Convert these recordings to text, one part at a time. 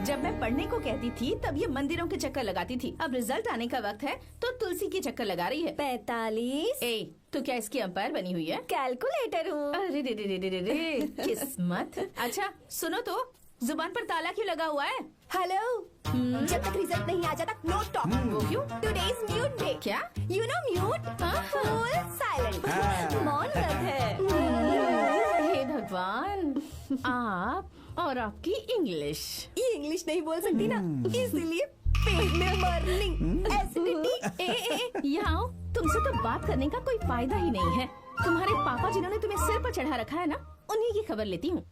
जब मैं पढ़ने को कहती थी तब ये मंदिरों के चक्कर लगाती थी। अब रिजल्ट आने का वक्त है तो तुलसी की चक्कर लगा रही है। 45। तू क्या इसकी अंपायर बनी हुई है? कैलकुलेटर हूँ। अरे रे रे रे रे रे किस्मत। अच्छा सुनो तो, जुबान पर ताला क्यों लगा हुआ है? हेलो, जब तक रिजल्ट नहीं आ जाता नो टॉक। वो क्यों? Today is mute day. क्या? You know mute, full silent. मौन व्रत है। हे भगवान, आप और आपकी इंग्लिश। ये इंग्लिश नहीं बोल सकती ना, इसलिए पेट में बर्निंग, एसिडिटी। ए यहाँ आओ, तुमसे तो बात करने का कोई फायदा ही नहीं है। तुम्हारे पापा जिन्होंने तुम्हें सिर पर चढ़ा रखा है ना, उन्हीं की खबर लेती हूँ।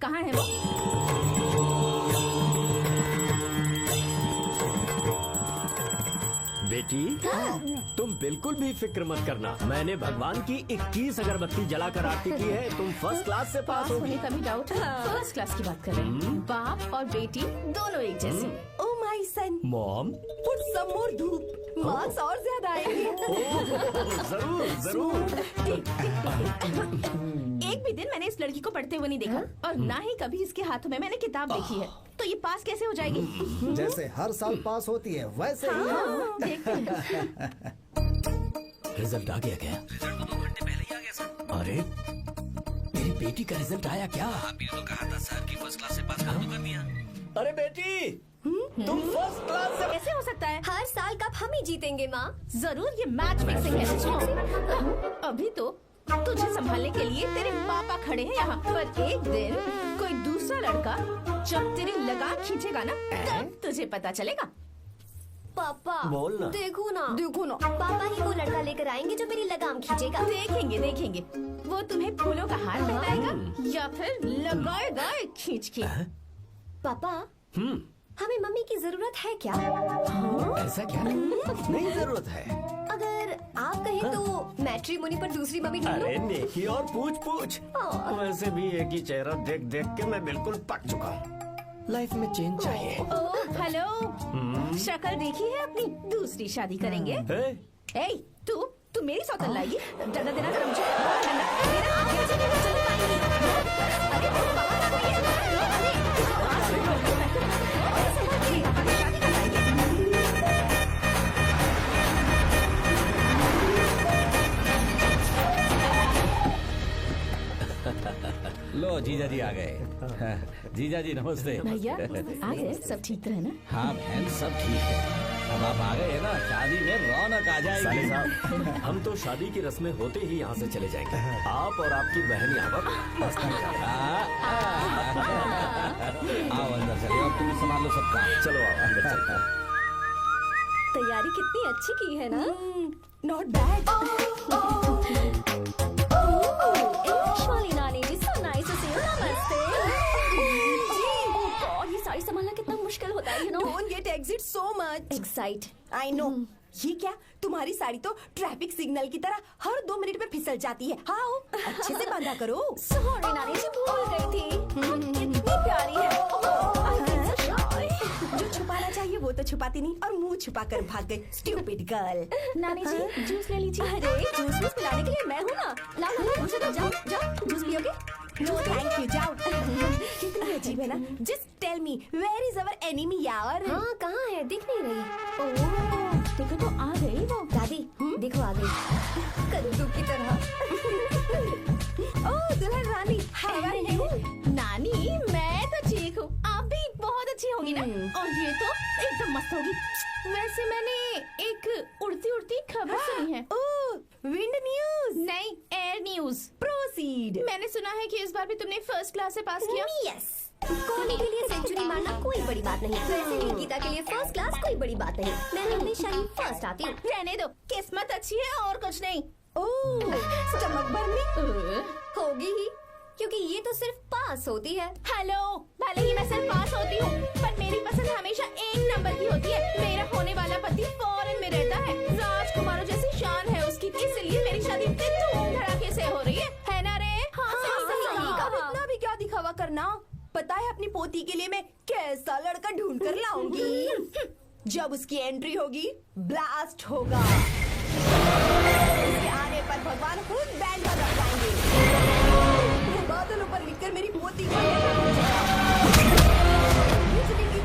कहाँ है वो? बेटी, तुम बिल्कुल भी फिक्र मत करना। मैंने भगवान की 21 अगरबत्ती जलाकर आरती की है। तुम फर्स्ट क्लास से पास होगी। होने का भी डाउट है। फर्स्ट क्लास की बात कर रहे हैं। बाप और बेटी दोनों एक जैसे। Oh my son, mom, put some more धूप, मार्क्स और ज्यादा आएंगे। जरूर जरूर। एक भी दिन मैंने इस लड़की को पढ़ते हुए नहीं देखा और ना ही कभी इसके हाथों में मैंने किताब देखी है। तो ये पास कैसे हो जाएगी? जैसे हर साल पास होती है वैसे ही। देखते हैं। रिजल्ट आ गया क्या? रिजल्ट तो 2 घंटे पहले ही आ गया सर। अरे मेरी बेटी का रिजल्ट आया क्या? आपने तो कहा था सर कि फर्स्ट क्लास से पास कर तो कर दिया। अरे बेटी, तुम फर्स्ट क्लास से। कैसे हो सकता है? हर साल कप हम ही जीतेंगे माँ। जरूर ये मैच फिक्सिंग है। सुनो, अभी तो तुझे संभालने के लिए तेरे पापा खड़े हैं यहाँ पर। एक दिन कोई दूसरा लड़का जब तेरी लगाम खींचेगा ना, तब तुझे पता चलेगा। पापा बोलना। देखो ना पापा ही वो लड़का लेकर आएंगे जो मेरी लगाम खींचेगा। देखेंगे देखेंगे, वो तुम्हें फूलों का हार पहनाएगा या फिर लगाएगा एक खींच के। पापा, हमें मम्मी की जरूरत है क्या? ऐसा क्या? नहीं जरूरत है। अगर आप कहें तो मैट्रिमोनी पर दूसरी मम्मी ढूंढ लो। अरे नेकी और पूछ। वैसे भी एक ही चेहरा देख देख के मैं बिल्कुल पक चुका हूँ। लाइफ में चेंज चाहिए। ओह हेलो, शक्ल देखी है अपनी? दूसरी शादी करेंगे। हे? ए, तू मेरी सौतन लाएगी? डंडा देना कर मुझे। डंडा देना। अरे लो जीजा जी आ गए। जीजा जी नमस्ते। भैया आ गए, सब ठीक रहे ना? हाँ बहन सब ठीक है। अब आप आ गए ना, शादी में रौनक आ साले जाएगी। साहब, हम तो शादी की रस्में होते ही यहाँ से चले जाएंगे। आप और आपकी बहन यहाँ पर मस्ती करें। आओ अंदर चले और तुम संभालो सब काम। चलो आओ अंदर चलते हैं। तैयारी कितनी अच्छी की है ना? Not bad. इंग्लिश वाली नानी जी, so nice to see you. नमस्ते। और ये साड़ी संभालना कितना मुश्किल होता है, you know? Don't get exit so much. Excite. I know. ये क्या, तुम्हारी साड़ी तो ट्रैफिक सिग्नल की तरह हर 2 मिनट में फिसल जाती है। हाँ, अच्छे से बांधा करो। Sorry नानी जी, भूल गई थी। कितनी प्यारी है। I feel so shy. जो छुपाना चाहिए वो तो छुपाती नहीं और मुंह छुपा कर भाग गई। Stupid girl. नानी जी जूस ले लीजिए। अरे जूस पिलाने के लिए मैं हूँ ना। लाओ मुझे तो जाओ जूस पियोगे? No thank you, जाओ। कितनी अजीब है ना। Just tell me, where is our enemy यार? हाँ कहाँ है, दिख नहीं रही। ओह देखो तो आ गई वो। दादी देखो आ गई, कद्दू की तरह। ओह दुल्हन रानी, how are you? नानी मैं तो ठीक हूँ, आप भी बहुत अच्छी होंगी ना? और ये तो एकदम मस्त होगी। वैसे मैंने एक उड़ती उड़ती खबर सुनी है। ओह विंड न्यूज। नहीं, एयर न्यूज। Proceed. मैंने सुना है कि इस बार भी तुमने फर्स्ट क्लास से पास किया। यस, कोहली के लिए सेंचुरी मारना कोई बड़ी बात नहीं। वैसे भी गीता के लिए फर्स्ट क्लास कोई बड़ी बात नहीं। मैं हमेशा ही फर्स्ट आती हूँ। रहने दो, किस्मत अच्छी है और कुछ नहीं। ओह स्टमक बर्निंग होगी ही, क्योंकि ये तो सिर्फ पास होती है। हेलो, भले ही मैं सिर्फ पास होती हूँ, पर मेरी पसंद हमेशा 1 नंबर की होती है। मेरा होने वाला पति फॉरेन में रहता है, राजकुमारों जैसी शान है उसकी, इसलिए मेरी शादी इतने धूम धड़ाके से हो रही है ना रे? हाँ, सही कहा। अब इतना भी क्या दिखावा करना। पता है अपनी पोती के लिए मैं कैसा लड़का ढूंढ कर लाऊंगी। जब उसकी एंट्री होगी ब्लास्ट होगा। उसके आने पर भगवान खुद बैंड बजा जाएंगे। बादलों पर लिखकर मेरी पोती को बिजली की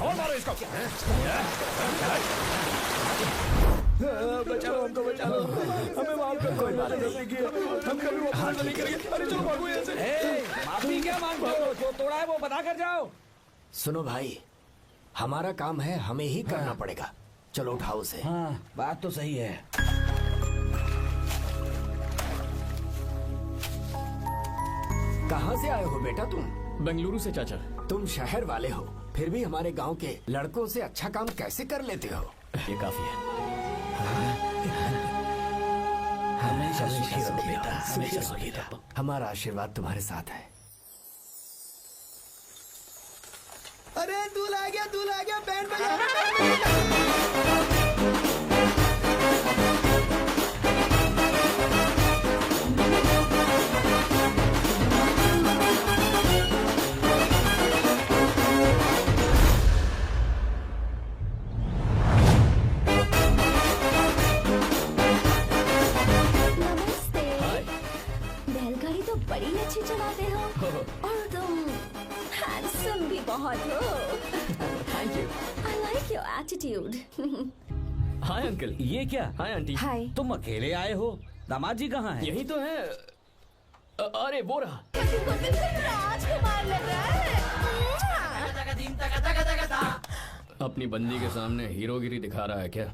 और मारो इसको। बचाओ हमको, बचाओ हमें, माफ कर। कोई बात नहीं, हम कभी वो अपराध नहीं करेंगे। अरे चलो भागो यहाँ से। माफी क्या मांगते हो? जो तोड़ा है वो बता कर जाओ। सुनो भाई, हमारा काम है, हमें ही करना पड़ेगा। चलो उठाओ उसे। हाँ, बात तो सही है। कहाँ से आए हो बेटा तुम? बेंगलुरु से चाचा। तुम शहर वाले हो, फिर भी हमारे गांव के लड़कों से अच्छा काम कैसे कर लेते हो? ये काफी है। हमेशा सुखी रहो बेटा, हमेशा सुखी रहो। हमारा आशीर्वाद तुम्हारे साथ है। अरे दूल्हा आ गया, बैंड बजा। नमस्ते। बैलगाड़ी तो बड़ी अच्छी चलाते हो और तुम हैंडसम भी बहुत हो। Thank you. I like your attitude. Hi uncle. ये क्या? Hi aunty. हाय। तुम अकेले आए हो? दामाद जी कहाँ हैं? यही तो है। अरे वो रहा। पति को बिल्कुल राजकुमार लग रहा है। अपनी बंदी के सामने हीरोगिरी दिखा रहा है क्या?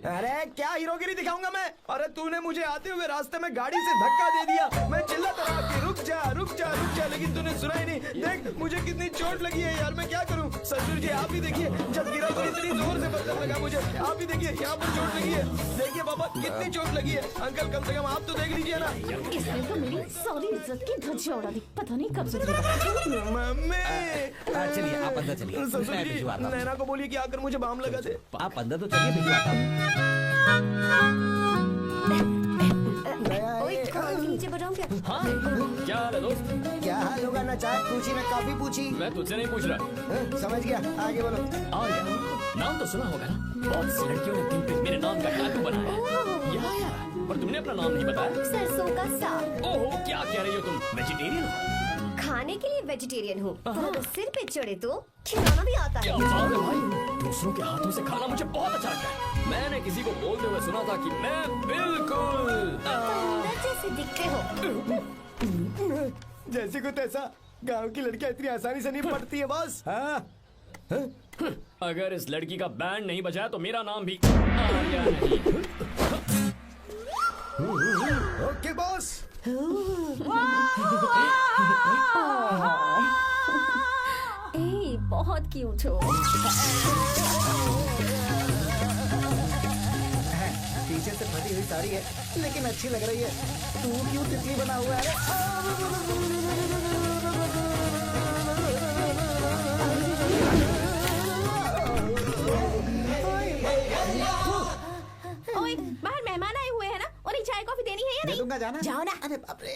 अरे क्या हीरोगिरी दिखाऊंगा मैं? अरे तूने मुझे आते हुए रास्ते में गाड़ी से धक्का दे दिया। मैं चिल्लाता रहा कि रुक जा रुक जा रुक जा, लेकिन तूने सुना ही नहीं। देख मुझे कितनी चोट लगी है यार, मैं क्या करूं? ससुर जी आप ही देखिए, जब गिरा तो इतनी जोर से पत्थर लगा मुझे। आप ही देखिए यहाँ पर चोट लगी है। देखिए पापा कितनी चोट लगी है। अंकल कम से कम आप तो देख लीजिए ना। इसने तो मेरी सारी इज्जत की धज्जियां उड़ा दी। पता नहीं कब सुधरेगा। मम्मी चलिए आप अंदर चलिए। ससुर मैं जी भिजवाता हूँ। नैना को बोलिए कि आकर मुझे बाम लगा दे। आप अंदर तो चलिए, भिजवाता हूँ। ओए, कान के नीचे बताऊं क्या? हाँ क्या हाल है दोस्त? क्या हाल होगा ना, चाय पूछी ना कॉफी पूछी। मैं तुझसे नहीं पूछ रहा। हाँ, समझ गया, आगे बोलो। आर्या, नाम तो सुना होगा ना? बहुत सी लड़कियों ने दिल पे मेरे नाम का टैटू बनाया है। यार, पर तुमने अपना नाम नहीं बताया। सरसों का साग। ओहो, क्या कह रही हो तुम? वेजिटेरियन हो? खाने के लिए वेजिटेरियन हूँ, पर अगर सिर पे चढ़े तो खिलाना भी आता क्या है। बात है भाई, दूसरों के हाथों से खाना मुझे बहुत अच्छा लगता है। मैंने किसी को बोलते हुए सुना था कि मैं बिल्कुल अंदर जैसे दिखते हो। जैसे को तैसा, गांव की लड़कियां इतनी आसानी से नहीं पड़ती है बॉस। हाँ अगर इस लड़की का बैंड नहीं बजाया तो मेरा नाम भी आर्या नहीं। Okay boss. ए, बहुत क्यूट हो। पीछे से फटी हुई साड़ी है, लेकिन अच्छी लग रही है। तू क्यों तितली बना हुआ है? ओए, बाहर मेहमान आए हुए हैं ना, उन्हें चाय कॉफी देनी है या दे नहीं? दूंगा, जाना। जाओ ना। अरे बाप रे।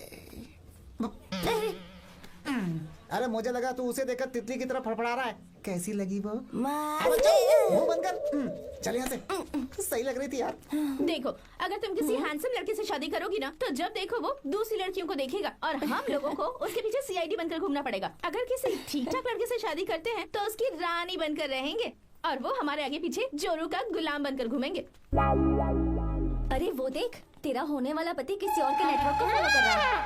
अरे मुझे लगा तू उसे देखकर तितली की तरह फड़फड़ा रहा है। कैसी लगी वो? मुंह बंद कर। चल यहाँ से। सही लग रही थी यार। देखो, अगर तुम किसी हैंडसम लड़के से शादी करोगी ना, तो जब देखो वो दूसरी लड़कियों को देखेगा और हम लोगों को उसके पीछे सीआईडी बनकर घूमना पड़ेगा। अगर किसी ठीक ठाक लड़के से शादी करते हैं तो उसकी रानी बनकर रहेंगे और वो हमारे आगे पीछे जोरू का गुलाम बनकर घूमेंगे। अरे वो देख, तेरा होने वाला पति किसी और के नेटवर्क को फॉलो कर रहा है।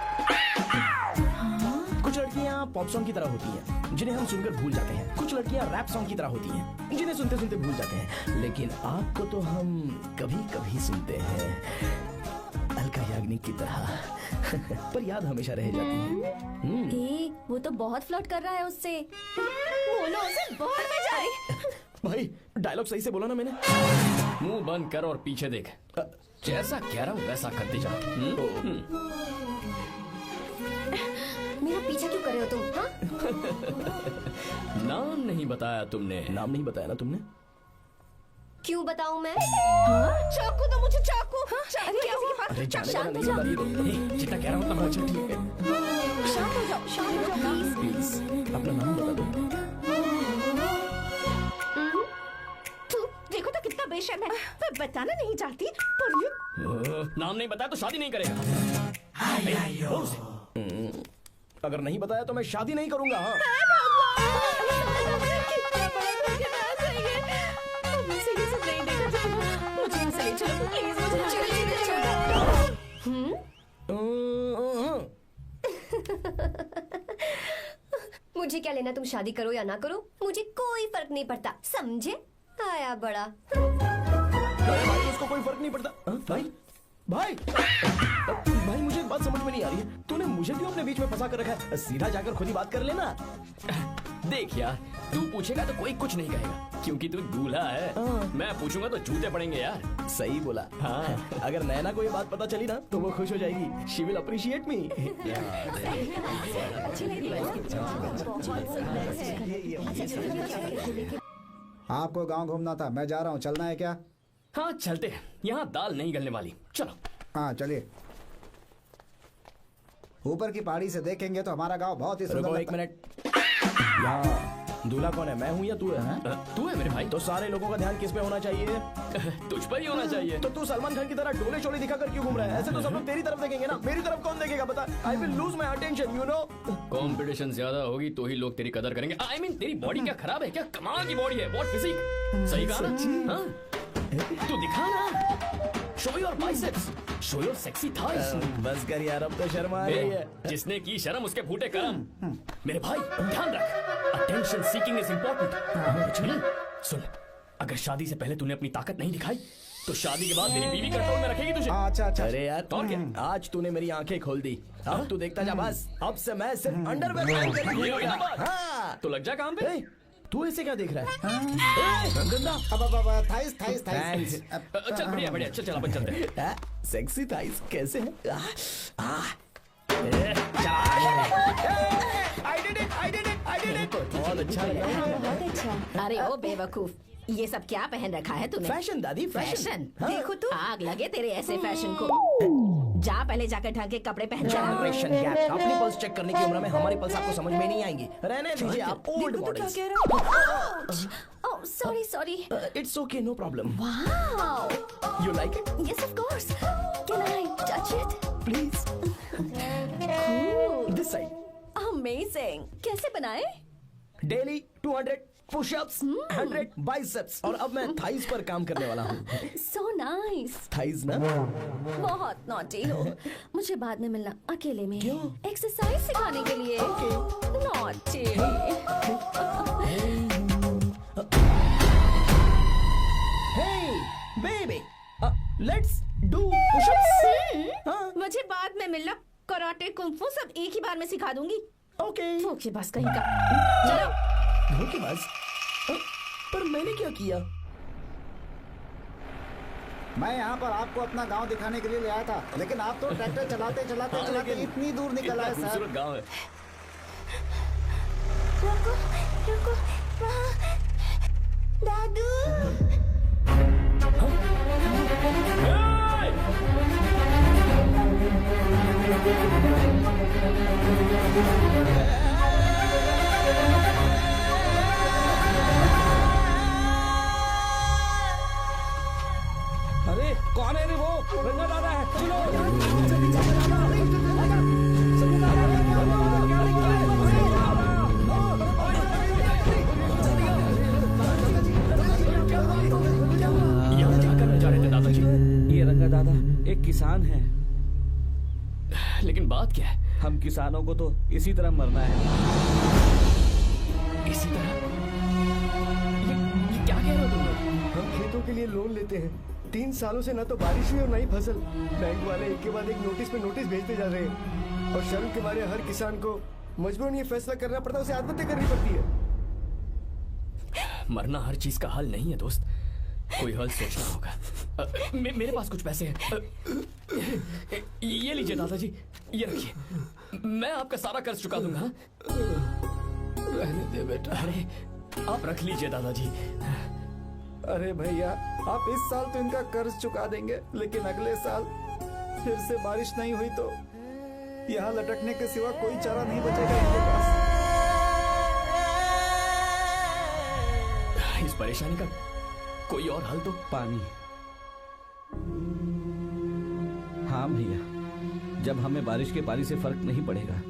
कुछ लड़कियाँ पॉप सॉन्ग की तरह होती हैं, जिन्हें हम सुनकर भूल जाते हैं। कुछ लड़कियाँ रैप सॉन्ग की तरह होती हैं, जिन्हें सुनते सुनते भूल जाते हैं। लेकिन आपको तो हम कभी कभी सुनते हैं, अलका याग्निक की तरह। पर याद हमेशा रह जाती है। ए, वो तो बहुत फ्लर्ट कर रहा है उससे। बोलो उसे बहुत मजा आई। भाई डायलॉग सही से बोला ना मैंने? मुंह बंद कर और पीछे देख। जैसा कह रहा हूँ वैसा करते जा। मेरा पीछा क्यों कर रहे हो तुम? हाँ? नाम नहीं बताया तुमने। नाम नहीं बताया ना तुमने? क्यों बताऊं मैं? चाकू तो मुझे चाकू। अरे किसी के पास अरे जाने शांत वाला हो नहीं जाओ। बता रही। जितना कह रहा हूँ उतना अच्छा ठीक है। शांत हो जाओ, शांत हो जाओ प्लीज। प्लीज अपना नाम बता दो। तू देखो तो कितना बेशर्म है। मैं बताना नहीं चाहती पर ये नाम नहीं बताया तो शादी नहीं करेगा। अगर नहीं बताया तो मैं शादी नहीं करूंगा। हाँ मुझे क्या लेना तुम शादी करो या ना करो, मुझे कोई फर्क नहीं पड़ता, समझे? आया बड़ा। भाई उसको कोई फर्क नहीं पड़ता। भाई भाई भाई मुझे एक बात समझ में नहीं आ रही है, तूने मुझे क्यों अपने बीच में फंसा कर रखा है? सीधा जाकर खुद ही बात कर लेना। देख यार, तू पूछेगा तो कोई कुछ नहीं कहेगा क्योंकि तू दूल्हा है। मैं पूछूंगा तो जूते पड़ेंगे यार। सही बोला। हाँ अगर नैना को ये बात पता चली ना तो वो खुश हो जाएगी। शी विल अप्रिशिएट मी। आपको गांव घूमना था, मैं जा रहा हूँ, चलना है क्या? हाँ चलते हैं, यहाँ दाल नहीं गलने वाली, चलो। हाँ चलिए। ऊपर की पहाड़ी से देखेंगे तो हमारा गांव बहुत ही सुंदर। एक मिनट, यहाँ दूल्हा कौन है, मैं हूँ या तू है? तू है मेरे भाई। तो सारे लोगों का ध्यान किस पे होना चाहिए? तुझ पर ही होना चाहिए। तो तू सलमान खान की तरह डोले शोले दिखाकर क्यों घूम रहा है? ऐसे तो सब लोग तेरी तरफ देखेंगे ना, मेरी तरफ कौन देखेगा बता? I will lose my attention, you know. Competition ज्यादा होगी तो ही लोग तेरी कदर करेंगे। आई मीन तेरी बॉडी क्या खराब है क्या? कमाल की बॉडी है, व्हाट फिजिक। सही कहा ना? हाँ? तू दिखा ना, show your biceps, show your sexy thighs. बस कर यार, अब तो शर्म आ रही है। जिसने की शर्म उसके फूटे करम। मेरे भाई ध्यान रख, अटेंशन सीकिंग इज इंपॉर्टेंट। सुन, अगर शादी से पहले तूने अपनी ताकत नहीं दिखाई तो शादी के बाद तेरी बीवी कंट्रोल में रखेगी तुझे। अच्छा अच्छा। अरे यार और क्या? आज तूने मेरी आंखें खोल दी, अब तू देखता जा बस। अब से मैं सिर्फ अंडरवेयर पहन ये हुई ना बात? हाँ तो लग जा काम पे। तू ऐसे क्या देख रहा है? गंदा। अब थाइस थाइस Thanks. थाइस। चल बढ़िया बढ़िया, चल अपन चलते हैं। सेक्सी थाइस कैसे है? बहुत अच्छा लगा। बहुत अच्छा। अरे ओ बेवकूफ, ये सब क्या पहन रखा है तूने? फैशन दादी, फैशन। देखो तो। आग लगे तेरे ऐसे फैशन को। जा पहले जाकर ढंग के कपड़े पहन के आ। Generation gap. अपनी पल्स चेक करने की उम्र में हमारी पल्स आपको समझ में नहीं आएंगी। रहने दीजिए, आप ओल्ड देखो तो क्या मॉडल्स। कह रहा है। Oh sorry sorry. It's okay, no problem. Wow, you like it? Yes of course, can I touch it please. This side. Amazing. कैसे बनाए? डेली 200 पुशअप्स, 100 बाइसेप्स, और अब मैं थाइस पर काम करने वाला हूँ। So nice. थाइस ना? बहुत नॉटी हो। मुझे बाद में मिलना अकेले में। क्यों? एक्सरसाइज सिखाने के लिए। Naughty. Hey baby, let's do push-ups. हाँ, मुझे बाद में मिलना, कराटे कुंफू सब एक ही बार में सिखा दूंगी। okay. धोखेबाज कहीं का। चलो। धोखेबाज? पर मैंने क्या किया? मैं यहाँ पर आपको अपना गांव दिखाने के लिए ले आया था, लेकिन आप तो ट्रैक्टर चलाते चलाते चलाते इतनी दूर निकल आए सर। खूबसूरत गाँव है। रुको रुको, वहाँ दादू। अरे कौन है रे वो? रंगा दादा है, चलो। यहाँ क्या करने जा रहे थे दादाजी? ये रंगा दादा एक किसान है। लेकिन बात क्या है? हम किसानों को तो इसी तरह मरना है। इसी तरह? ये क्या कह रहे हो तुम लोग? हम खेतों के लिए लोन लेते हैं। 3 सालों से ना तो बारिश हुई और ना ही फसल। बैंक वाले एक के बाद एक नोटिस पे नोटिस भेजते जा रहे हैं और शर्म के मारे हर किसान को मजबूरन ये फैसला करना पड़ता है, उसे आत्महत्या करनी पड़ती है। मरना हर चीज का हल नहीं है दोस्त, कोई हल सोचना होगा। मेरे पास कुछ पैसे हैं। ये लीजिए दादाजी, ये रखिए, मैं आपका सारा कर्ज चुका दूंगा। रहने दे बेटा। अरे आप रख लीजिए दादाजी। अरे भैया, आप इस साल तो इनका कर्ज चुका देंगे, लेकिन अगले साल फिर से बारिश नहीं हुई तो यहाँ लटकने के सिवा कोई चारा नहीं बचेगा इनके पास। इस परेशानी का कोई और हल तो? पानी। हाँ भैया, जब हमें बारिश के पानी से फर्क नहीं पड़ेगा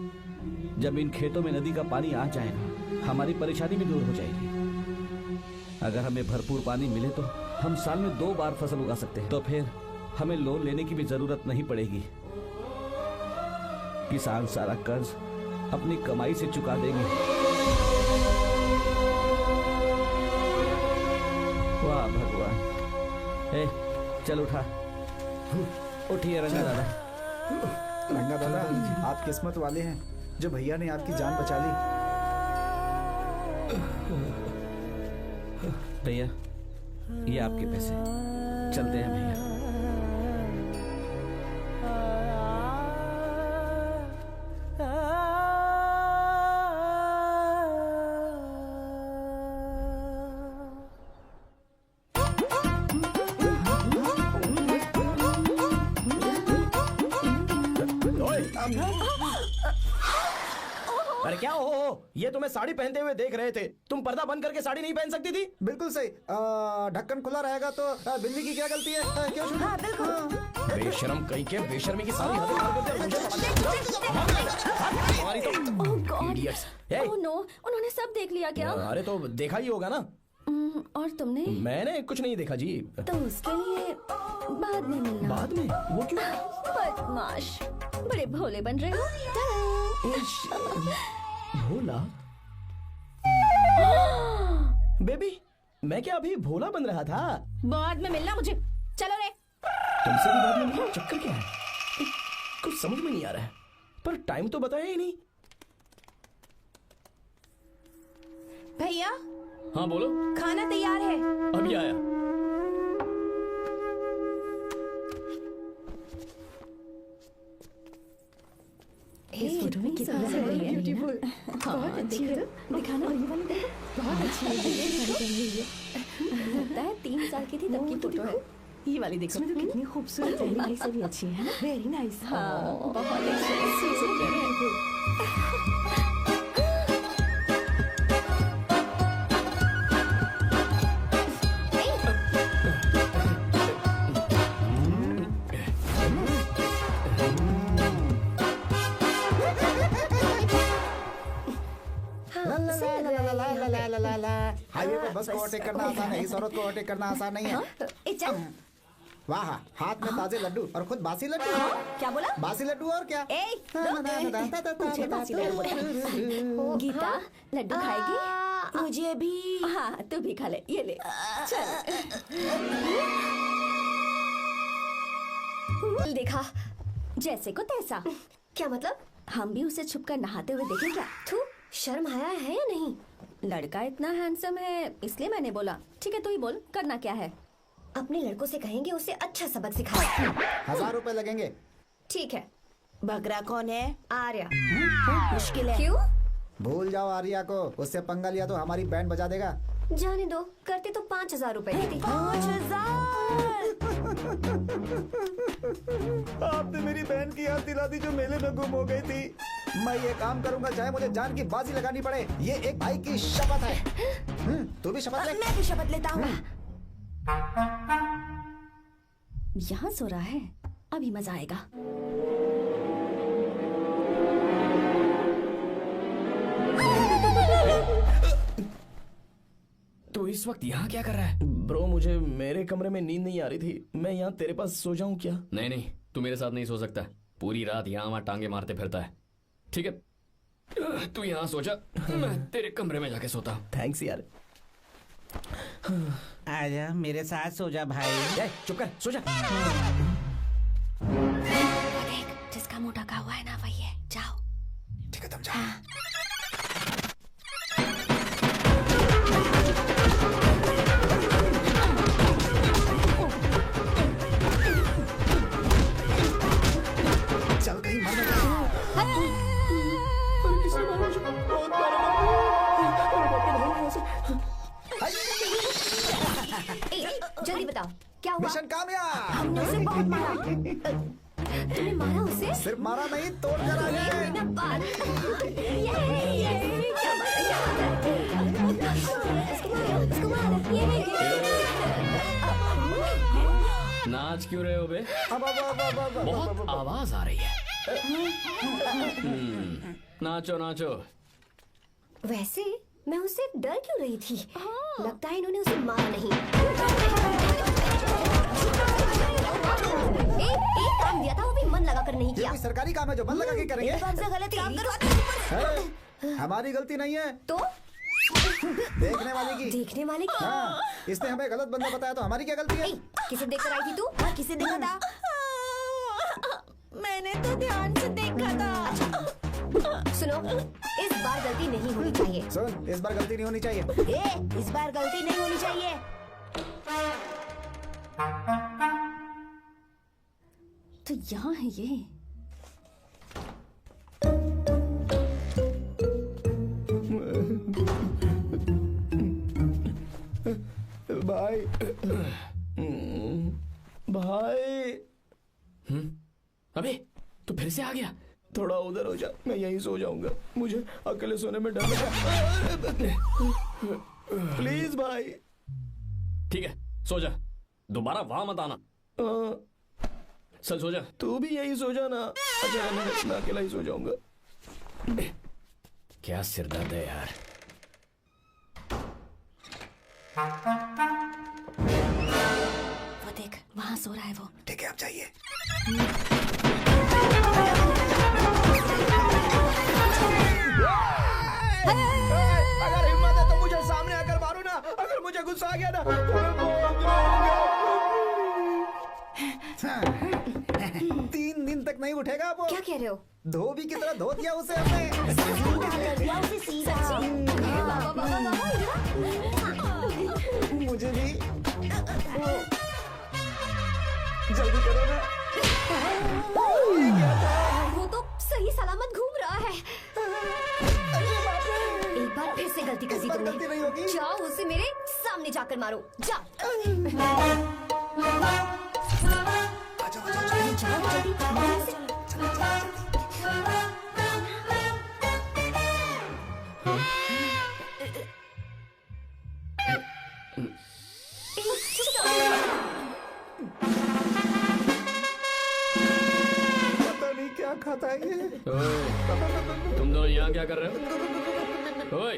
जब इन खेतों में नदी का पानी आ जाएगा हमारी परेशानी भी दूर हो जाएगी। अगर हमें भरपूर पानी मिले तो हम साल में 2 बार फसल उगा सकते हैं। तो फिर हमें लोन लेने की भी जरूरत नहीं पड़ेगी। किसान सारा कर्ज अपनी कमाई से चुका देंगे। वाह भगवान। चल उठा, उठिए रंगा दादा। रंगा दादा, आप किस्मत वाले हैं जो भैया ने आपकी जान बचा ली। भैया ये आपके पैसे, चलते हैं भैया। अरे क्या हो, ये तुम्हें साड़ी पहनते हुए देख रहे थे। तुम पर्दा बंद करके साड़ी नहीं पहन सकती थी? बिल्कुल सही। ढक्कन खुला रहेगा तो बिल्ली की क्या गलती है? क्यों शुरू? बेशरम कहीं के, बेशर्मी की सारी हद पार करते हो। Idiots। ओह नो, उन्होंने सब देख लिया क्या? अरे तो देखा ही होगा ना। और तुमने? मैंने कुछ नहीं देखा जी। तो उसके लिए बाद में मिलना। बाद में? वो क्यों? बदमाश, बड़े भोले बन रहे हो। भोला? बेबी, मैं क्या अभी भोला बन रहा था? बाद में मिलना मुझे। चलो रे। तुमसे भी बाद में मिलना? चक्कर क्या है? कुछ समझ में नहीं आ रहा है। पर टाइम तो बताया ही नहीं। भैया। हाँ बोलो। खाना तैयार है। अभी आया। इस फोटो में कितना ब्यूटीफुल। बहुत अच्छी है। दिखाना, ये वाली देखो, बहुत अच्छी है। लगता है 3 साल की थी तब की फोटो है। ये वाली देखो, इसमें तो कितनी खूबसूरत है। वाली से भी अच्छी है ना? Very nice. हाँ, बहुत अच्छी है। हाईवे पर बस को ओवरटेक करना आसान है, इस औरत को ओवरटेक करना आसान नहीं है। वाह, हाथ में ताजे लड्डू और खुद बासी लड्डू। क्या बोला? बासी लड्डू और क्या? गीता, लड्डू खाएगी? मुझे भी। हाँ, तू भी खा ले। ये ले। चल। देखा, जैसे को तैसा। क्या मतलब? हम भी उसे छुपकर नहाते हुए देखें क्या? तू शर्म आया है या नहीं? लड़का इतना हैंडसम है इसलिए मैंने बोला। ठीक है, तू ही बोल, करना क्या है? अपने लड़कों से कहेंगे उसे अच्छा सबक सिखाए। 1000 रुपए लगेंगे। ठीक है। बकरा कौन है? आर्या। मुश्किल है। क्यों? भूल जाओ आर्या को, उससे पंगा लिया तो हमारी बैंड बजा देगा। जाने दो, करते तो 5000 रुपए देती। 5000। आपने मेरी बहन की याद दिला दी जो मेले में गुम हो गई थी। मैं ये काम करूंगा चाहे मुझे जान की बाजी लगानी पड़े। ये एक भाई की शपथ है। तू भी शपथ ले। मैं भी शपथ लेता हूँ। यहाँ सो रहा है, अभी मजा आएगा। तो इस वक्त यहाँ क्या कर रहा है? ब्रो, मुझे मेरे कमरे में नींद नहीं आ रही थी। मैं यहाँ तेरे पास सो जाऊं क्या? नहीं नहीं, तू मेरे साथ नहीं सो सकता। पूरी रात यहाँ वहाँ टांगे मारते फिरता है। ठीक है, तू यहाँ सो जा, मैं तेरे कमरे में जाके सोता हूँ। थैंक्स यार। आजा मेरे साथ सो जा भाई। चुप कर, सो जा। देख, जिसका मुंह ढका हुआ है ना वही है। जाओ। ठीक है, तुम जाओ। चल कहीं मर ना जल्दी बताओ क्या हुआ? मिशन कामयाब। हमने उसे बहुत मारा। तुमने मारा उसे? सिर्फ मारा नहीं, तोड़ कर आ गए। नाच क्यों रहे हो बे? बहुत आवाज आ रही है। नाचो नाचो। वैसे मैं उससे डर क्यों रही थी? लगता है इन्होंने उसे मारा नहीं। एक काम दिया था वो भी मन लगाकर नहीं ये किया। कोई सरकारी काम है जो मन लगा के करेंगे? एक काम से गलत काम करो। हमारी गलती नहीं है, तो देखने वाले की। देखने वाले की? हाँ, इसने हमें गलत बंदा बताया तो हमारी क्या गलती है? किसे देखकर आई थी तू? हाँ, किसे देखा था? मैंने तो ध्यान से देखा था। सुनो, इस बार गलती नहीं होनी चाहिए। सुन, इस बार गलती नहीं होनी चाहिए। इस बार गलती नहीं होनी चाहिए। तो यहाँ है ये। भाई भाई। अबे तू फिर से आ गया? थोड़ा उधर हो जा, मैं यहीं सो जाऊंगा। मुझे अकेले सोने में डर लगा। प्लीज भाई। ठीक है सो जा, दोबारा वहां मत आना। चल सो जा। तू भी यही सो जा ना। अच्छा मैं अकेला ही सो जाऊंगा। क्या सिरदर्द है यार। वो देख वहाँ सो रहा है वो। ठीक है, आप जाइए। अगर हिम्मत है तो मुझे सामने आकर मारो ना। अगर मुझे गुस्सा आ गया ना तो मैं बोल दूंगा। 3 दिन तक नहीं उठेगा वो। क्या कह रहे हो? धोबी की तरह धो दिया उसे हमने। मुझे भी जल्दी करो ना। वो तो सही सलामत घूम रहा है। एक बार फिर से गलती कर दी तुमने। गलती नहीं होगी। जाओ उसे मेरे सामने जाकर मारो। जाओ जल्दी मारो उसे। पता नहीं क्या खाता है ये। तुम दोनों यहाँ क्या कर रहे हो? ओए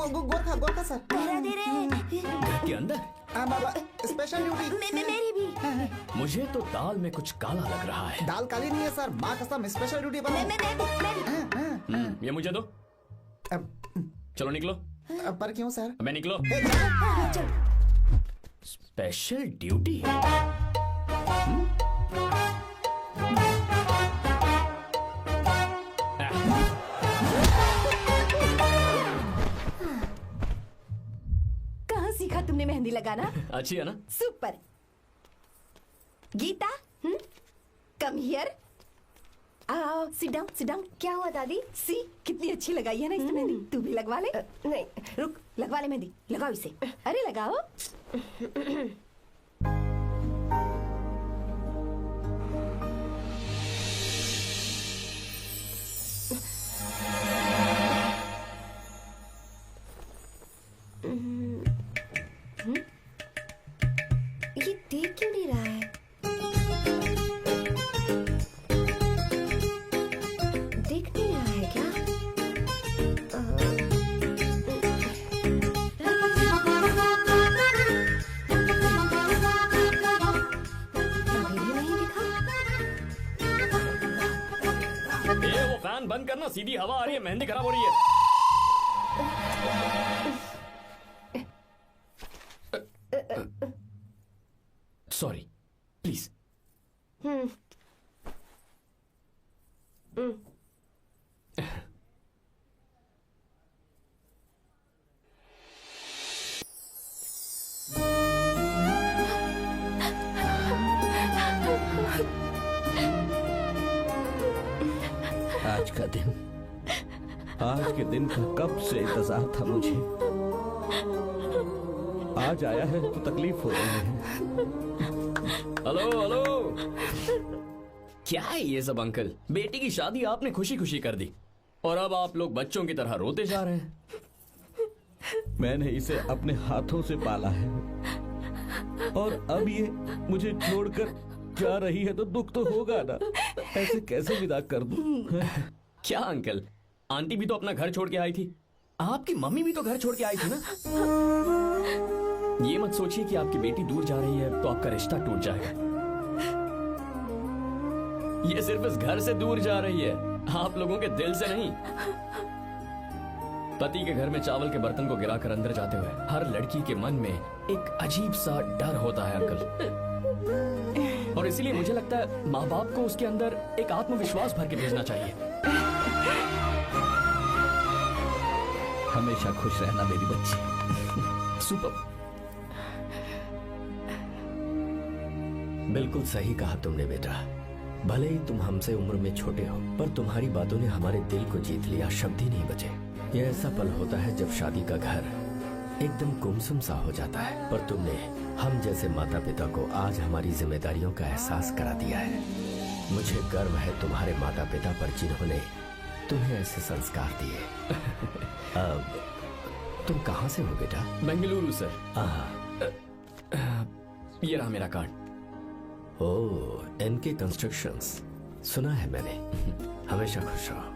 गोरखा सर। घर के अंदर? बाबा स्पेशल ड्यूटी। मेरी भी। मुझे तो दाल में कुछ काला लग रहा है। दाल काली नहीं है सर, माँ कसम स्पेशल ड्यूटी पर। ये मुझे दो। चलो निकलो। पर क्यों सर? मैं निकलो। Special duty? कहाँ सीखा तुमने मेहंदी लगाना? अच्छी है ना? सुपर। Geeta, come here. आओ, सिट डाउन। क्या हुआ दादी? सी कितनी अच्छी लगाई है ना इसने मेहंदी। तू भी लगवा ले। नहीं रुक, लगवा ले मेहंदी। लगाओ इसे। अरे लगाओ। ये देख क्यों नहीं रहा है? देख नहीं रहा है क्या? अभी भी नहीं दिखा। वो फैन बंद करना, सीधी हवा आ रही है, मेहंदी खराब हो रही है। Sorry, please. आज के दिन का कब से इंतजार था मुझे। आज आया है तो तकलीफ हो रही है। हेलो क्या है ये सब अंकल? बेटी की शादी आपने खुशी खुशी कर दी और अब आप लोग बच्चों की तरह रोते जा रहे हैं। मैंने इसे अपने हाथों से पाला है और अब ये मुझे छोड़कर जा रही है तो दुख तो होगा ना। ऐसे कैसे विदा कर दूं? क्या अंकल, आंटी भी तो अपना घर छोड़ के आई थी, आपकी मम्मी भी तो घर छोड़ के आई थी ना। ये मत सोचिए कि आपकी बेटी दूर जा रही है तो आपका रिश्ता टूट जाएगा। ये सिर्फ इस घर से दूर जा रही है, आप लोगों के दिल से नहीं। पति के घर में चावल के बर्तन को गिराकर अंदर जाते हुए हर लड़की के मन में एक अजीब सा डर होता है अंकल, और इसीलिए मुझे लगता है माँ बाप को उसके अंदर एक आत्मविश्वास भर के भेजना चाहिए। हमेशा खुश रहना मेरी बच्ची। सुपर। बिल्कुल सही कहा तुमने बेटा। भले ही तुम हमसे उम्र में छोटे हो, पर तुम्हारी बातों ने हमारे दिल को जीत लिया, शब्द ही नहीं बचे। यह ऐसा पल होता है जब शादी का घर एकदम गुमसुम सा हो जाता है, पर तुमने हम जैसे माता पिता को आज हमारी जिम्मेदारियों का एहसास करा दिया है। मुझे गर्व है तुम्हारे माता पिता पर जिन्होंने तुम्हें ऐसे संस्कार दिए। अब तुम कहाँ से हो बेटा? बेंगलुरु सर। ये रहा मेरा कार्ड। ओह, एनके कंस्ट्रक्शंस, सुना है मैंने। हमेशा खुश रहो।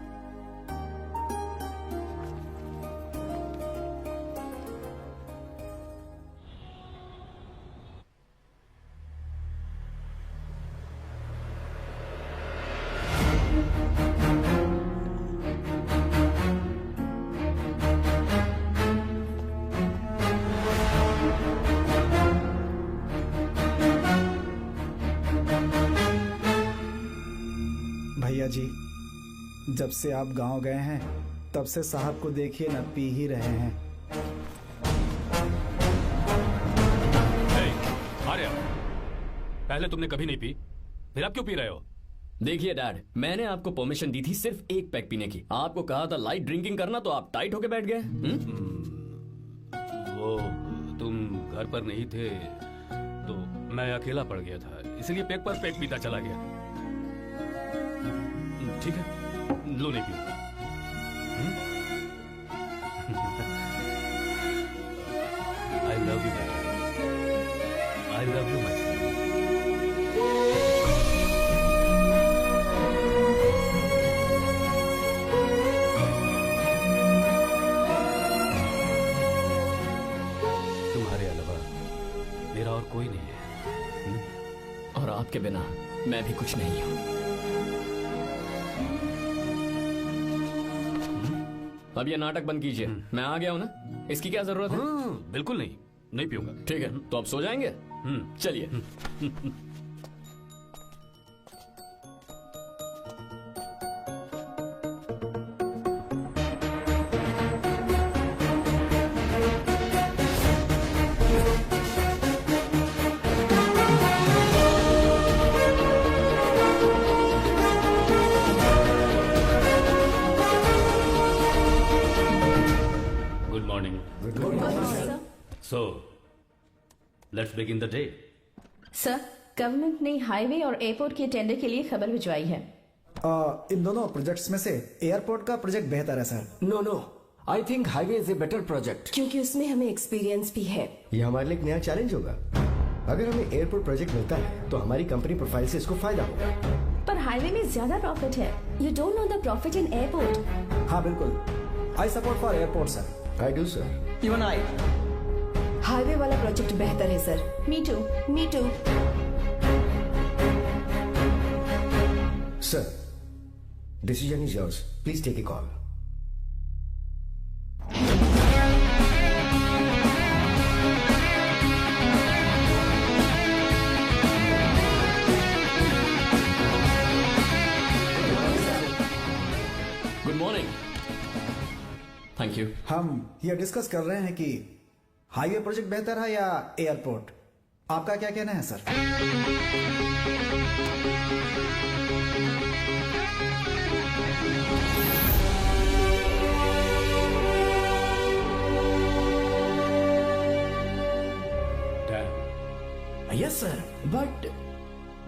भैया जी, जब से आप गांव गए हैं तब से साहब को देखिए ना, पी ही रहे हैं। आर्या, पहले तुमने कभी नहीं पी, फिर आप क्यों पी रहे हो? देखिए डैड, मैंने आपको परमिशन दी थी सिर्फ एक पैक पीने की। आपको कहा था लाइट ड्रिंकिंग करना, तो आप टाइट होके बैठ गए। वो तुम घर पर नहीं थे तो मैं अकेला पड़ गया था, इसलिए पैक पर पैक पीता चला गया। ठीक है, लो नहीं पियो। आई लव यू बेटा, I love you my son. तुम्हारे अलावा मेरा और कोई नहीं है, और आपके बिना मैं भी कुछ नहीं हूं। अब ये नाटक बंद कीजिए, मैं आ गया हूं ना, इसकी क्या जरूरत है? बिल्कुल नहीं, नहीं पीऊंगा। ठीक है, तो आप सो जाएंगे? चलिए। So, let's begin the day. Sir, government ने हाईवे और एयरपोर्ट के टेंडर के लिए खबर भिजवाई है। इन दोनों प्रोजेक्ट्स में से एयरपोर्ट का प्रोजेक्ट बेहतर है sir. No, I think highway is a better project, क्योंकि उसमें हमें एक्सपीरियंस भी है। ये हमारे लिए एक नया चैलेंज होगा। अगर हमें एयरपोर्ट प्रोजेक्ट मिलता है तो हमारी कंपनी प्रोफाइल से इसको फायदा होगा। पर हाईवे में ज्यादा प्रॉफिट है। You don't know the profit in airport. हाँ बिल्कुल, I support for airport sir. I do sir. Even I. Highway वाला प्रोजेक्ट बेहतर है sir. Me too. Sir, decision is yours, please take a call. Good morning. Thank you. हम ये discuss कर रहे हैं कि हाईवे प्रोजेक्ट बेहतर है या एयरपोर्ट। आपका क्या कहना है sir? Yes sir, but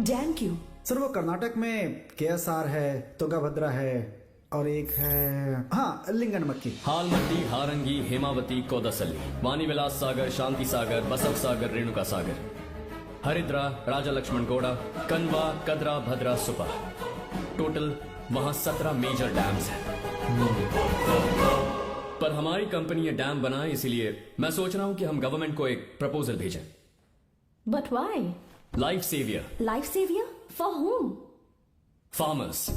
dam क्यों? सर वो कर्नाटक में केएसआर है, तुंगभद्रा है और एक है हाँ लिंगनमक्की। हालमती, हारंगी, हेमावती, कोदसल्ली, वाणीविलास सागर, शांति सागर, बसव सागर, रेणुका सागर, हरिद्रा, राजा लक्ष्मण गौड़ा, कनवा, कदरा, भद्रा, सुपा। टोटल वहां 17 मेजर डैम्स हैं। पर हमारी कंपनी ये डैम बनाए, इसीलिए मैं सोच रहा हूं कि हम गवर्नमेंट को एक प्रपोजल भेजें। But why? Life saver. Life saver for whom? Farmers.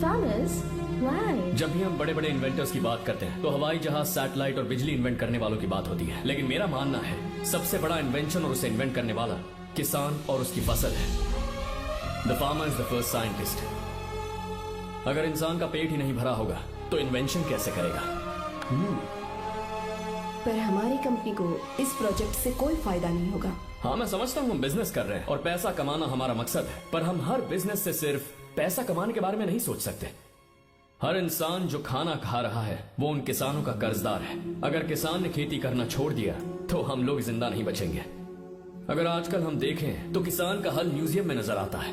Farmers? Why? जब भी हम बड़े बड़े इन्वेंटर्स की बात करते हैं तो हवाई जहाज, सैटेलाइट और बिजली इन्वेंट करने वालों की बात होती है, लेकिन मेरा मानना है सबसे बड़ा इन्वेंशन और उसे इन्वेंट करने वाला किसान और उसकी फसल है। The farmer is the first scientist. अगर इंसान का पेट ही नहीं भरा होगा तो इन्वेंशन कैसे करेगा? पर हमारी कंपनी को इस प्रोजेक्ट से कोई फायदा नहीं होगा। हाँ, मैं समझता हूँ हम बिजनेस कर रहे हैं और पैसा कमाना हमारा मकसद है, पर हम हर बिजनेस से सिर्फ पैसा कमाने के बारे में नहीं सोच सकते। हर इंसान जो खाना खा रहा है वो उन किसानों का कर्जदार है। अगर किसान ने खेती करना छोड़ दिया तो हम लोग जिंदा नहीं बचेंगे। अगर आजकल हम देखें तो किसान का हल म्यूजियम में नजर आता है,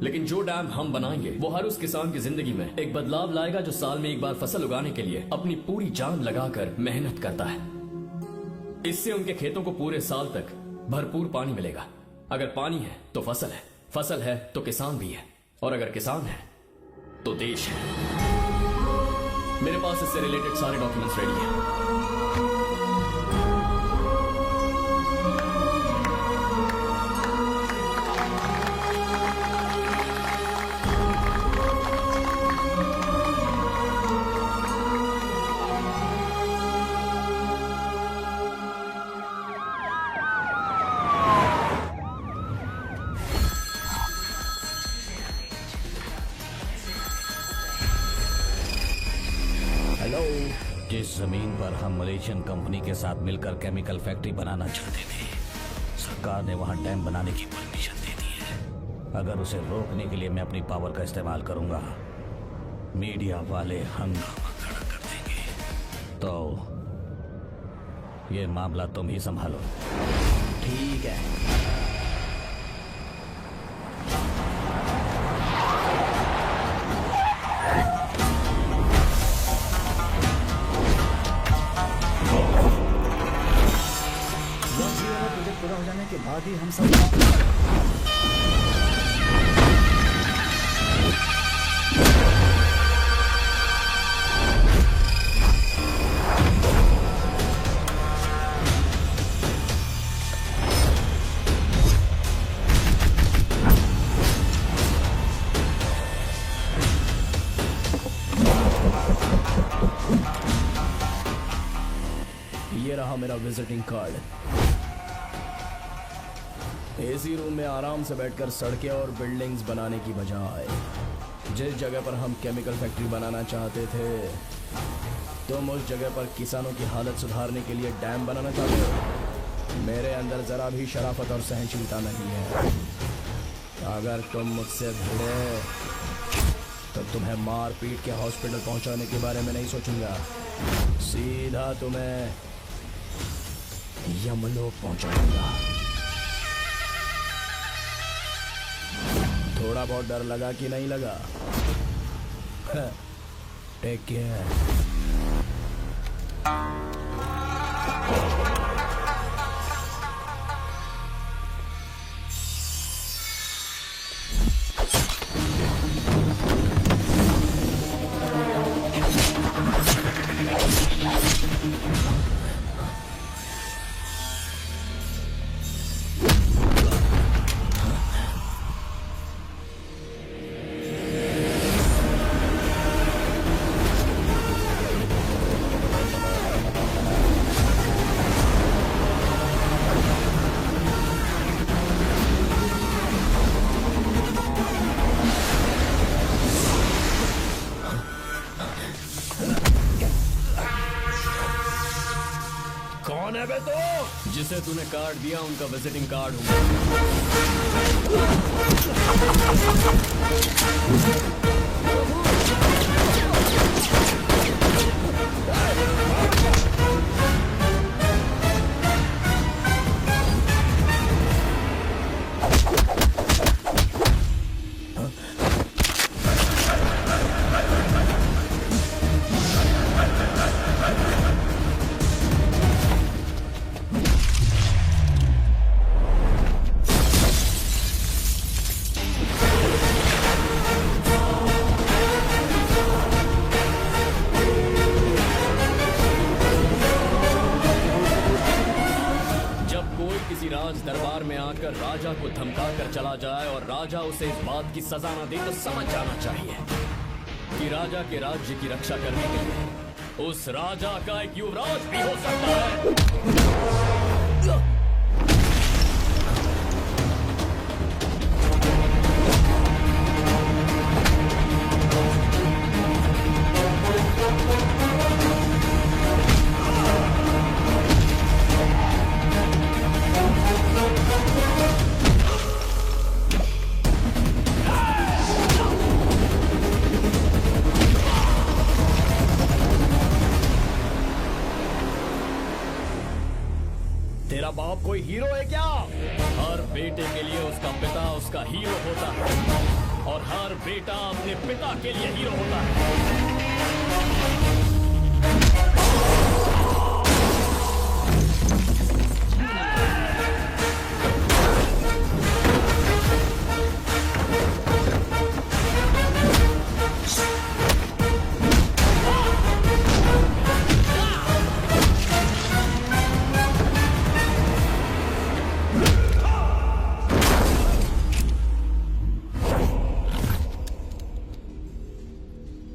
लेकिन जो डैम हम बनाएंगे वो हर उस किसान की जिंदगी में एक बदलाव लाएगा जो साल में एक बार फसल उगाने के लिए अपनी पूरी जान लगाकर मेहनत करता है। इससे उनके खेतों को पूरे साल तक भरपूर पानी मिलेगा। अगर पानी है तो फसल है, फसल है तो किसान भी है, और अगर किसान है तो देश है। मेरे पास इससे रिलेटेड सारे डॉक्यूमेंट्स रेडी हैं। जिस जमीन पर हम मलेशियन कंपनी के साथ मिलकर केमिकल फैक्ट्री बनाना चाहते थे, सरकार ने वहां डैम बनाने की परमिशन दे दी है। अगर उसे रोकने के लिए मैं अपनी पावर का इस्तेमाल करूंगा, मीडिया वाले हंगामा खड़ा कर देंगे। तो ये मामला तुम ही संभालो। ठीक है। पूरा हो जाने के बाद ही हम सब ये रहा मेरा विजिटिंग कार्ड। एसी रूम में आराम से बैठकर सड़कें और बिल्डिंग्स बनाने की बजाय जिस जगह पर हम केमिकल फैक्ट्री बनाना चाहते थे, तुम उस जगह पर किसानों की हालत सुधारने के लिए डैम बनाना चाहते हो। मेरे अंदर जरा भी शराफत और सहनशीलता नहीं है। अगर तुम मुझसे भिड़े तो तुम्हें मार पीट के हॉस्पिटल पहुंचाने के बारे में नहीं सोचूंगा, सीधा तुम्हें यमलोक पहुंचाऊंगा। थोड़ा बहुत डर लगा कि नहीं लगा? Take care. कौन है बे तो? जिसे तूने कार्ड दिया उनका विजिटिंग कार्ड आकर राजा को धमका कर चला जाए और राजा उसे इस बात की सजा न दे तो समझ जाना चाहिए कि राजा के राज्य की रक्षा करने के लिए उस राजा का एक युवराज भी हो सकता है। तेरा बाप कोई हीरो है क्या? हर बेटे के लिए उसका पिता उसका हीरो होता है और हर बेटा अपने पिता के लिए हीरो होता है।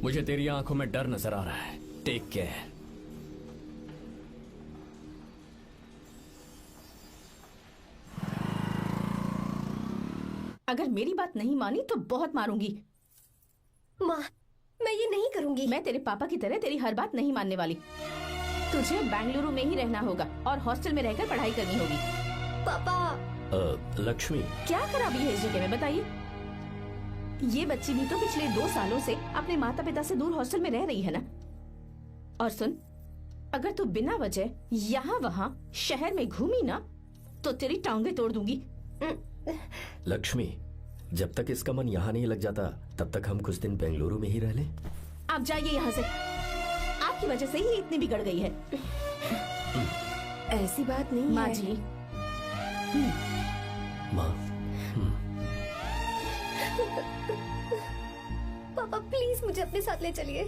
मुझे तेरी आंखों में डर नजर आ रहा है। Take care. अगर मेरी बात नहीं मानी तो बहुत मारूंगी। माँ, मैं ये नहीं करूंगी। मैं तेरे पापा की तरह तेरी हर बात नहीं मानने वाली। तुझे बेंगलुरु में ही रहना होगा और हॉस्टल में रहकर पढ़ाई करनी होगी। पापा। लक्ष्मी, क्या खराबी है इस जगह में बताइए? ये बच्ची भी तो पिछले 2 सालों से अपने माता पिता से दूर हॉस्टल में रह रही है ना। और सुन, अगर तू बिना वजह यहाँ वहाँ शहर में घूमी ना तो तेरी टांगें तोड़ दूंगी। लक्ष्मी, जब तक इसका मन यहाँ नहीं लग जाता तब तक हम कुछ दिन बेंगलुरु में ही रह लें। आप जाइए यहाँ से। आपकी वजह से ही इतनी बिगड़ गई है। ऐसी बात नहीं माँ है। जी। माँ, पापा प्लीज मुझे अपने साथ ले चलिए।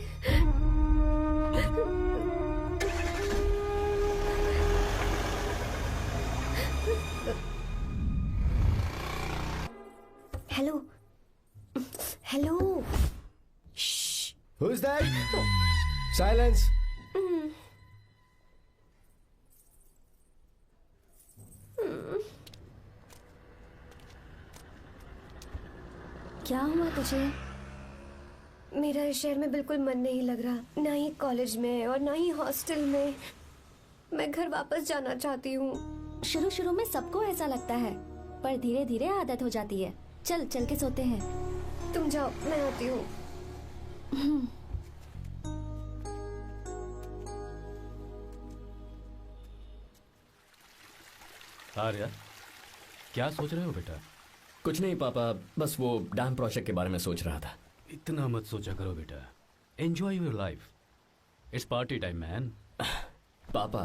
Hello hello. Who's that? Silence. क्या हुआ तुझे? मेरा इस शहर में बिल्कुल मन नहीं लग रहा, ना ही कॉलेज में और ना ही हॉस्टल में। मैं घर वापस जाना चाहती हूँ। शुरू शुरू में सबको ऐसा लगता है, पर धीरे धीरे आदत हो जाती है। चल चल के सोते हैं। तुम जाओ, मैं आती हूँ। आर्या, क्या सोच रहे हो बेटा? कुछ नहीं पापा, बस वो डैम प्रोजेक्ट के बारे में सोच रहा था। इतना मत सोचा करो बेटा। Enjoy your life. It's party time man. पापा,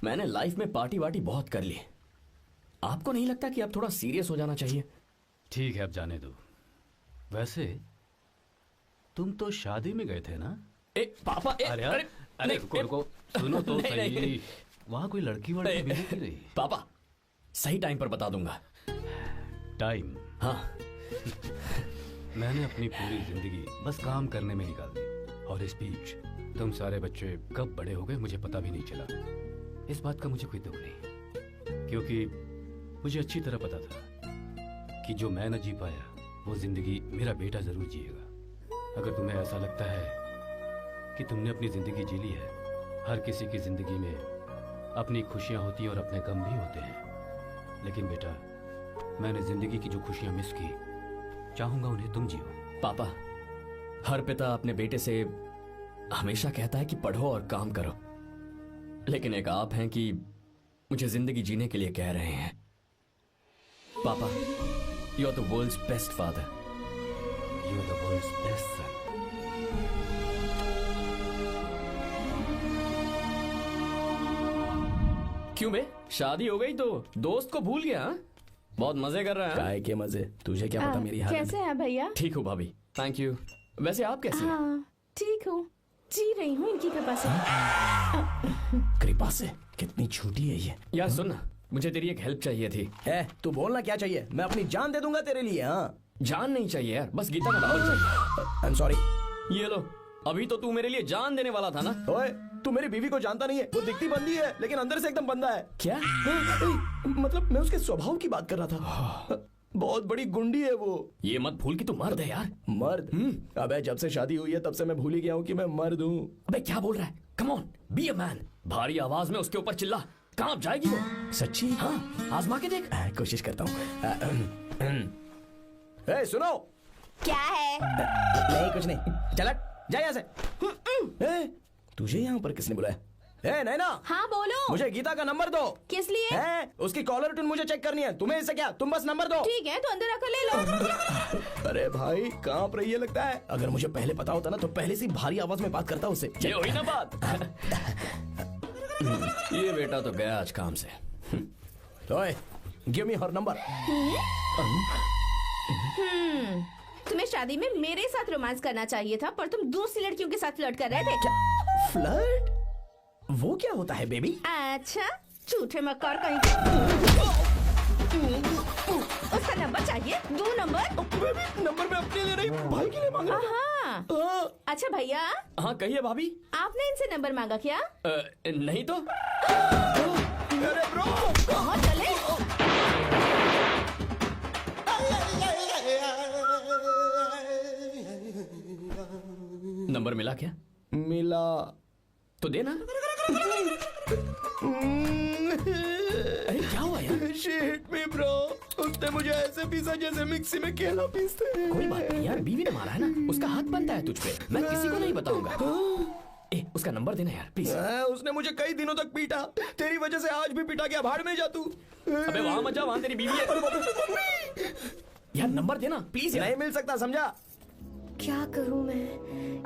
मैंने लाइफ में पार्टी वार्टी बहुत कर ली। आपको नहीं लगता कि अब थोड़ा सीरियस हो जाना चाहिए? ठीक है, अब जाने दो। वैसे तुम तो शादी में गए थे ना? पापा, अरे रुको, सुनो तो सही। वहाँ कोई लड़की वड़की मिली नहीं रही? पापा, सही टाइम पर बता दूंगा। टाइम? हाँ। मैंने अपनी पूरी जिंदगी बस काम करने में निकाल दी, और इस बीच तुम सारे बच्चे कब बड़े हो गए मुझे पता भी नहीं चला। इस बात का मुझे कोई दुख नहीं, क्योंकि मुझे अच्छी तरह पता था कि जो मैं न जी पाया वो जिंदगी मेरा बेटा जरूर जिएगा। अगर तुम्हें ऐसा लगता है कि तुमने अपनी जिंदगी जी ली है, हर किसी की जिंदगी में अपनी खुशियां होती हैं और अपने गम भी होते हैं, लेकिन बेटा मैंने जिंदगी की जो खुशियां मिस की, चाहूंगा उन्हें तुम जियो। पापा, हर पिता अपने बेटे से हमेशा कहता है कि पढ़ो और काम करो, लेकिन एक आप हैं कि मुझे जिंदगी जीने के लिए कह रहे हैं। पापा, you are the world's best father. You are the world's best son. क्यों बे, शादी हो गई तो दोस्त को भूल गया? बहुत मजे कर रहा है। काय के मजे, तुझे क्या पता मेरी हालत। कैसे है भैया? ठीक हूँ भाभी, थैंक यू। वैसे आप कैसी हैं? हाँ, ठीक हूँ, जी रही हूँ इनकी कृपा से। कृपा से? कितनी झूठी है ये। यार सुन ना, मुझे तेरी एक हेल्प चाहिए थी। तू बोलना क्या चाहिए, मैं अपनी जान दे दूंगा तेरे लिए। हाँ, जान नहीं चाहिए यार, बस गीता का नंबर चाहिए। I am sorry. ये लो, अभी तो तू मेरे लिए जान देने वाला था ना। ओए, तू मेरी बीवी को जानता नहीं है। वो दिखती बंदी है लेकिन अंदर से एकदम बंदा है। क्या? मतलब मैं उसके स्वभाव की बात कर रहा था। बहुत बड़ी गुंडी है वो। ये मत भूल कि तू मर्द है यार। मर्द? अबे जब से शादी हुई है तब से मैं भूल ही गया हूँ कि मैं मर्द हूँ। अबे क्या बोल रहा है? Come on, be a man. भारी आवाज में उसके ऊपर चिल्ला, कांप जाएगी वो। सच्ची? हाँ, आजमा के देख। कोशिश करता हूँ। सुनो। क्या है? नहीं कुछ नहीं, चल जा यहाँ से। तुझे यहाँ पर किसने बुलाया? नैना। हाँ बोलो। मुझे गीता का नंबर दो। किस लिए? उसकी कॉलर ट्यून मुझे चेक करनी है। तुम्हें इससे क्या, तुम बस नंबर दो। ठीक है, तो अंदर आकर ले लो। अरे भाई कांप रही है लगता है। अगर मुझे पहले पता होता ना तो पहले से भारी आवाज में बात करता उससे। ये हुई ना बात। ये बेटा तो गया आज काम से। ओए, गिव मी हर नंबर। तुम्हें शादी में मेरे साथ रोमांस करना चाहिए था, पर तुम दूसरी लड़कियों के साथ फ्लर्ट कर रहे थे। क्या फ्लर्ट? वो क्या होता है बेबी? अच्छा, झूठे मक्कार कहीं के। उसका नंबर चाहिए? दो नंबर। बेबी नंबर मैं अपने लिए नहीं, भाई के लिए मांग रहा हूँ। अच्छा भैया। हाँ कहिए भाभी। आपने इनसे नंबर मांगा क्या? नहीं तो। अरे ब्रो, कहाँ चले? नंबर मिला क्या? मिला तो देना। अरे क्या हुआ यार? शिट मी ब्रो, उसने मुझे ऐसे पीसा जैसे मिक्सी में केला पीसते हैं। कोई बात नहीं यार, बीवी ने मारा है ना, उसका हाथ बनता है तुझ पे। मैं किसी को नहीं बताऊंगा। उसका नंबर देना यार प्लीज। उसने मुझे कई दिनों तक पीटा, तेरी वजह से आज भी पीटा गया। भाड़ में जा तू। अबे वहां मत जा, वहां तेरी बीवी है। यार नंबर देना प्लीज। नहीं मिल सकता, समझा? क्या करूं मैं?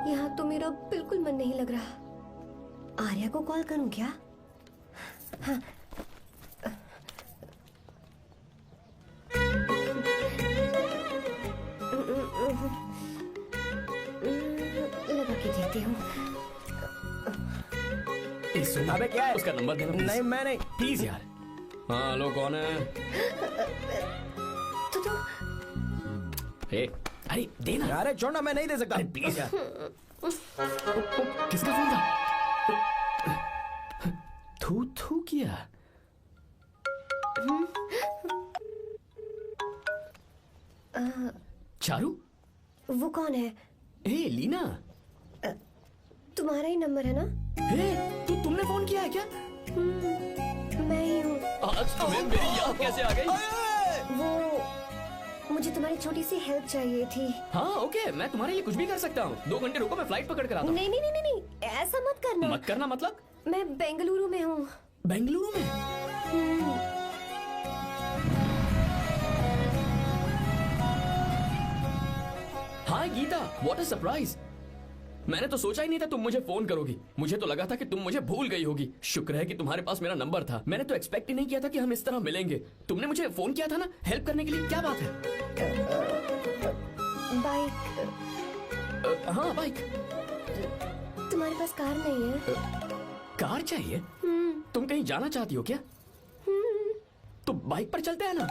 यहाँ तो मेरा बिल्कुल मन नहीं लग रहा। आर्या को कॉल करूं क्या? हाँ। लगा के देती हूँ। अबे क्या है? उसका नंबर देना। नहीं मैं नहीं। प्लीज यार। हाँ लो, कौन है? तो अरे देना। अरे छोड़ना, मैं नहीं दे सकता। प्लीज यार। किसका फोन था? थू थू किया। चारू? वो कौन है? लीना। तुम्हारा ही नंबर है ना? तुमने फोन किया है क्या? मैं ही हूँ। आज तुम्हें मेरी याद कैसे आ गई? वो मुझे तुम्हारी छोटी सी हेल्प चाहिए थी। हाँ ओके, मैं तुम्हारे लिए कुछ भी कर सकता हूँ। 2 घंटे रुको, मैं फ्लाइट पकड़ कर आता हूँ। नहीं नहीं नहीं नहीं, ऐसा मत करना। मत करना मतलब? मैं बेंगलुरु में हूँ। बेंगलुरु में? हाय गीता, व्हाट अ सरप्राइज। मैंने तो सोचा ही नहीं था तुम मुझे फोन करोगी। मुझे तो लगा था कि तुम मुझे भूल गई होगी। शुक्र है कि तुम्हारे पास मेरा नंबर था। मैंने तो एक्सपेक्ट ही नहीं किया था कि हम इस तरह मिलेंगे। तुमने मुझे फोन किया था ना हेल्प करने के लिए, क्या बात है? बाइक। हाँ बाइक। तुम्हारे पास कार नहीं है? कार चाहिए? तुम कहीं जाना चाहती हो क्या? तो बाइक पर चलते हैं ना।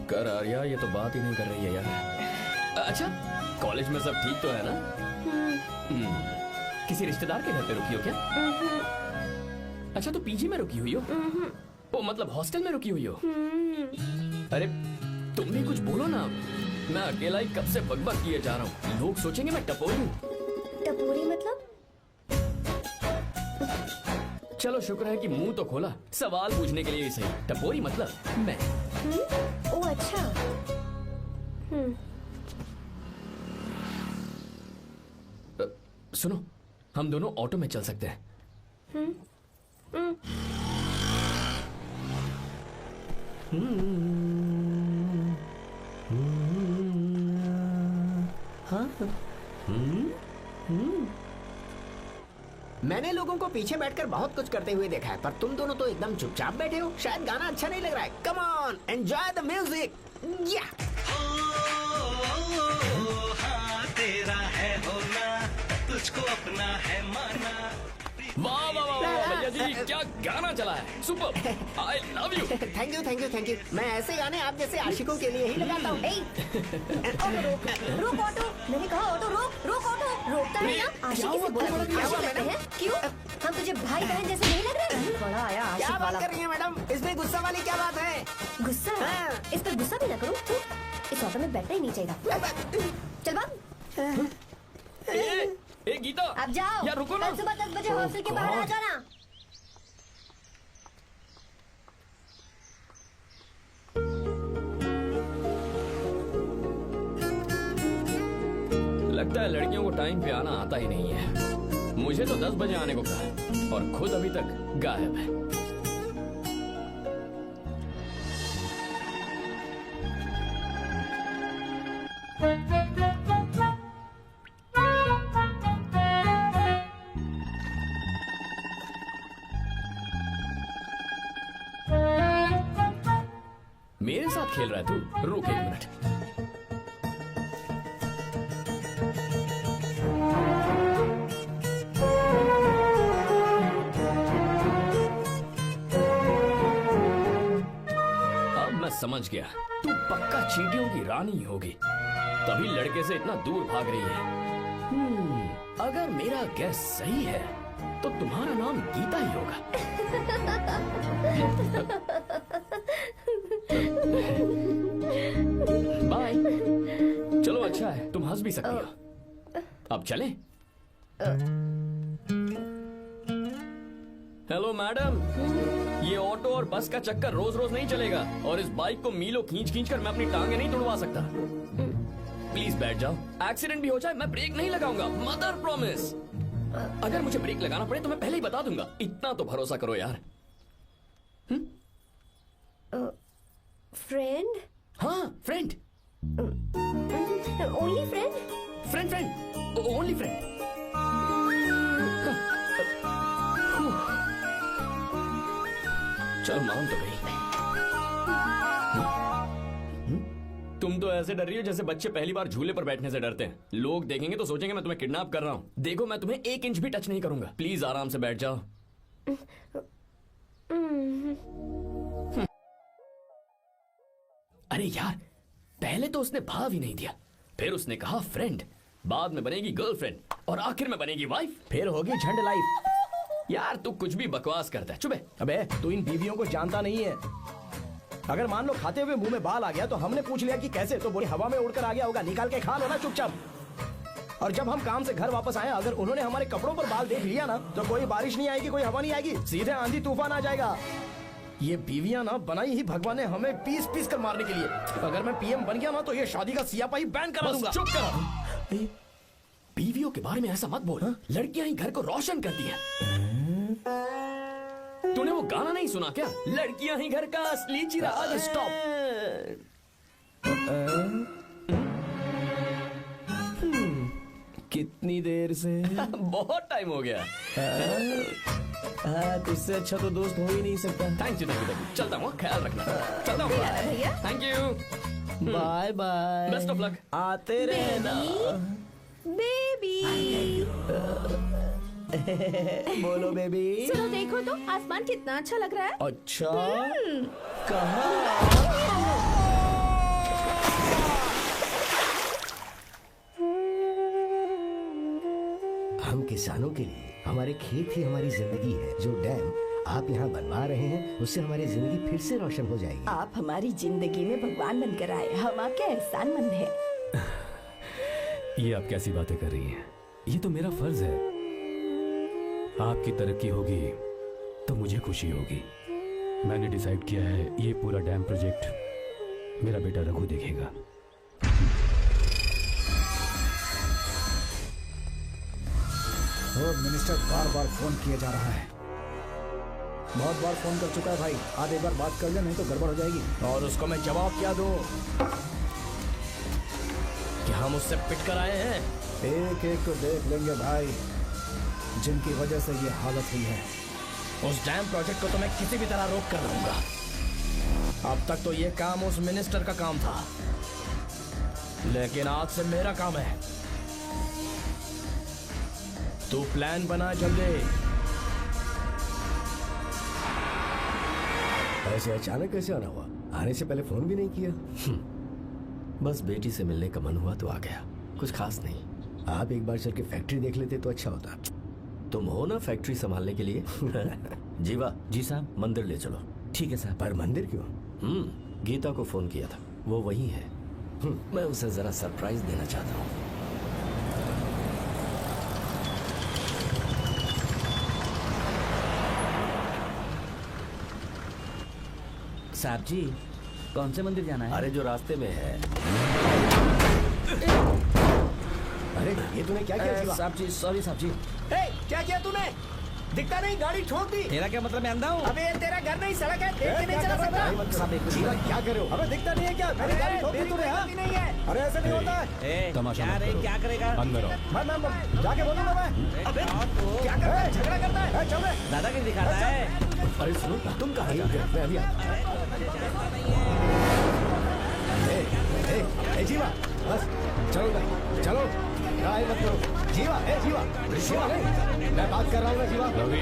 कर आर्या, ये तो बात ही नहीं कर रही है यार। अच्छा, कॉलेज में सब ठीक तो है ना? किसी रिश्तेदार के घर पे रुकी हो क्या? अच्छा, तो पीजी में रुकी हुई हो? ओ मतलब हॉस्टल में रुकी हुई हो? अरे तुम भी कुछ बोलो ना। मैं अकेला ही कब से बकबक किए जा रहा हूँ। लोग सोचेंगे मैं टपोरी हूँ। टपोरी मतलब? चलो शुक्र है कि मुंह तो खोला, सवाल पूछने के लिए ही सही। टपोरी मतलब मैं। ओ अच्छा। सुनो, हम दोनों ऑटो में चल सकते हैं। मैंने लोगों को पीछे बैठकर बहुत कुछ करते हुए देखा है, पर तुम दोनों तो एकदम चुपचाप बैठे हो। शायद गाना अच्छा नहीं लग रहा है। Come on, enjoy the music. गाना चला है, super, I love you. Thank you, thank you, thank you. मैं ऐसे गाने आप जैसे आशिकों के लिए ही लगाता हूँ। रुक ऑटो, मैंने कहा ऑटो रुक, रुक ऑटो, रोकता है ना। आशिकी से बोला आशिक लगते हैं, क्यों? हम तुझे भाई बहन जैसे नहीं लग रहे? बड़ा आया क्या आशिक बात वाला। कर रही है मैडम? इसमें गुस्सा वाली क्या बात है? गुस्सा? इस पर गुस्सा भी ना करूँ। इस ऑटो में बैठना ही नहीं चाहिए। चल भाग। ए गीता, अब जाओ। यार रुको ना। कल सुबह 10 बजे हॉस्टल के बाहर आ जाना। लगता है लड़कियों को टाइम पे आना आता ही नहीं है। मुझे तो 10 बजे आने को कहा और खुद अभी तक गायब है। मेरे साथ खेल रहा है तू? रुक 1 मिनट। अब मैं समझ गया, तू पक्का चींटियों की रानी होगी, तभी लड़के से इतना दूर भाग रही है। अगर मेरा गैस सही है तो तुम्हारा नाम गीता ही होगा। बाय। चलो अच्छा है, तुम हंस भी सकती हो। अब चलें? हेलो मैडम, ये ऑटो और बस का चक्कर रोज रोज नहीं चलेगा और इस बाइक को मीलों खींच खींच कर मैं अपनी टांगे नहीं तुड़वा सकता। प्लीज बैठ जाओ, एक्सीडेंट भी हो जाए मैं ब्रेक नहीं लगाऊंगा, मदर प्रॉमिस। अगर मुझे ब्रेक लगाना पड़े तो मैं पहले ही बता दूंगा, इतना तो भरोसा करो यार। फ्रेंड? हाँ friend. Only friend? Friend friend, only friend. चल मान तो गई। तुम तो ऐसे डर रही हो जैसे बच्चे पहली बार झूले पर बैठने से डरते हैं। लोग देखेंगे तो सोचेंगे मैं तुम्हें किडनैप कर रहा हूँ। देखो मैं तुम्हें 1 इंच भी टच नहीं करूंगा। प्लीज आराम से बैठ जाओ। अरे यार, पहले तो उसने भाव ही नहीं दिया, फिर उसने कहा फ्रेंड, बाद में बनेगी गर्लफ्रेंड और आखिर में बनेगी वाइफ, फिर होगी झंड लाइफ। यार तू कुछ भी बकवास करता है। चुप है। अबे तू इन बीवियों को जानता नहीं है। अगर मान लो खाते हुए मुंह में बाल आ गया तो हमने पूछ लिया कि कैसे, तो बोली हवा में उड़कर आ गया होगा, निकाल के खा लो ना चुपचाप। और जब हम काम से घर वापस आए, अगर उन्होंने हमारे कपड़ों पर बाल देख लिया ना तो कोई बारिश नहीं आएगी, कोई हवा नहीं आएगी, सीधे आंधी तूफान आ जाएगा। ये बीवियां ना बनाई ही भगवान ने हमें पीस पीस कर मारने के लिए। अगर मैं पीएम बन गया ना तो ये शादी का सियापाही बैन करा दूंगा। चुप कर। बीवियों के बारे में ऐसा मत बोल, लड़कियां ही घर को रोशन करती हैं। तूने वो गाना नहीं सुना क्या? लड़कियां ही घर का असली चिराग। स्टॉप। कितनी देर से? बहुत टाइम हो गया। तुझसे अच्छा तो दोस्त हो ही नहीं सकता। थैंक यू, चलता हूँ, ख्याल रखना। चलता हूँ। Thank you. Bye bye. Best of luck. आते रहना बेबी। बोलो बेबी। चलो देखो तो आसमान कितना अच्छा लग रहा है। अच्छा, कहाँ? हम किसानों के लिए हमारे खेत ही हमारी जिंदगी है। जो डैम आप यहाँ बनवा रहे हैं उससे हमारी जिंदगी फिर से रोशन हो जाएगी। आप हमारी जिंदगी में भगवान बनकर आए, हम आपके एहसानमंद हैं। ये आप कैसी बातें कर रही हैं? ये तो मेरा फर्ज है। आपकी तरक्की होगी तो मुझे खुशी होगी। मैंने डिसाइड किया है ये पूरा डैम प्रोजेक्ट मेरा बेटा रघु देखेगा। मिनिस्टर बार बार फोन किया जा रहा है। बहुत बार फोन कर चुका है भाई, आज एक बार बात कर ले, नहीं तो गड़बड़ हो जाएगी। और उसको मैं जवाब क्या दूं? कि हम उससे पिट कर आए हैं। एक एक को देख लेंगे भाई, जिनकी वजह से ये हालत हुई है। उस डैम प्रोजेक्ट को तो मैं किसी भी तरह रोक कर रहूंगा। अब तक तो ये काम उस मिनिस्टर का काम था, लेकिन आज से मेरा काम है। तू प्लान बना जल्दी। ऐसे अचानक कैसे आना हुआ? आने से पहले फोन भी नहीं किया? बस बेटी से मिलने का मन हुआ तो आ गया, कुछ खास नहीं। आप एक बार चल के फैक्ट्री देख लेते तो अच्छा होता। तुम हो ना फैक्ट्री संभालने के लिए। जीवा जी साहब। मंदिर ले चलो। ठीक है साहब। पर मंदिर क्यों? गीता को फोन किया था, वो वही है। मैं उसे जरा सरप्राइज देना चाहता हूँ। साहब जी, कौन से मंदिर जाना है? अरे जो रास्ते में है। अरे ये तूने क्या किया जीवा? साहब जी, सॉरी साहब जी। क्या किया तूने? दिखता नहीं, गाड़ी ठोक दी। तेरा क्या मतलब, मैं अंधा हूँ? अबे ये तेरा घर नहीं, सड़क है, देख के नहीं चला सकता। जीवा क्या कर रहे हो? अबे दिखता नहीं है क्या? मेरी गाड़ी ठोक दी तूने? हाँ? नहीं है। अरे ऐसे नहीं होता है। तमाशा क्या मत रे, करो। क्या करेगा? अंदर आओ। मैं जाके बोलूंगा मैं। अबे क्या करता है? झगड़ा करता है? चल बे। दादागिरी दिखाता है। अरे सुनो, तुम कहाँ जा रहे हो? मैं अभी जीवा बस चलो भाई, चलो ट्राई मत करो। जीवा जीवा जीवा नहीं, मैं बात कर रहा हूँ ना जीवा। रवि,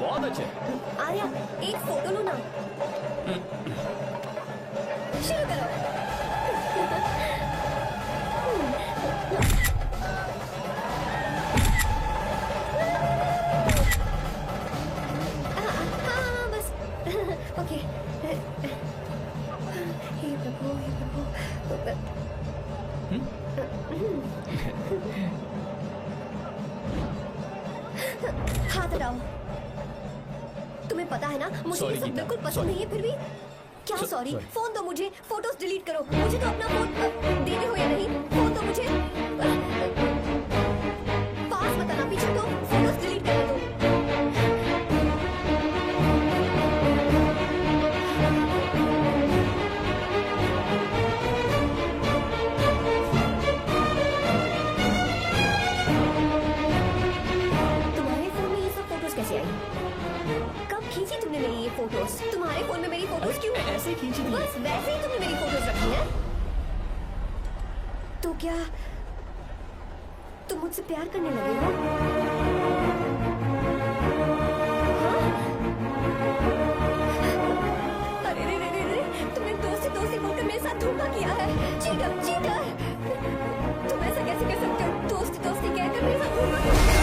बहुत अच्छे। आर्या एक फोटो लो ना। शुरू करो। हाँ बस ओके। हे प्रभु हे प्रभु। हाथ हटाओ। तुम्हें पता है ना मुझे ये सब बिल्कुल पसंद नहीं है, फिर भी क्या सॉरी? फोन दो मुझे, फोटोज डिलीट करो। मुझे तो अपना फोन देते हो या नहीं? फोन दो मुझे। पास मत आना, पीछे तो फोटोज डिलीट कर दो। तुम्हारे फोन में ये सब फोटोज कैसे आई? कब खींची तुमने मेरी ये फोटोज? तुम्हारे फोन में मेरी फोटोज क्यों है? ऐसे खींची थी। बस वैसे ही तुमने मेरी फोटोज रखी हैं। तो क्या तुम मुझसे प्यार करने लगे हो? हाँ? अरे रे रे रे रे, तुमने दोस्ती दोस्ती बोलकर मेरे साथ धोखा किया है। चीटर चीटर, तुम ऐसा कैसे कर सकते हो? दोस्ती दोस्ती कहकर मेरे साथ धोखा किया।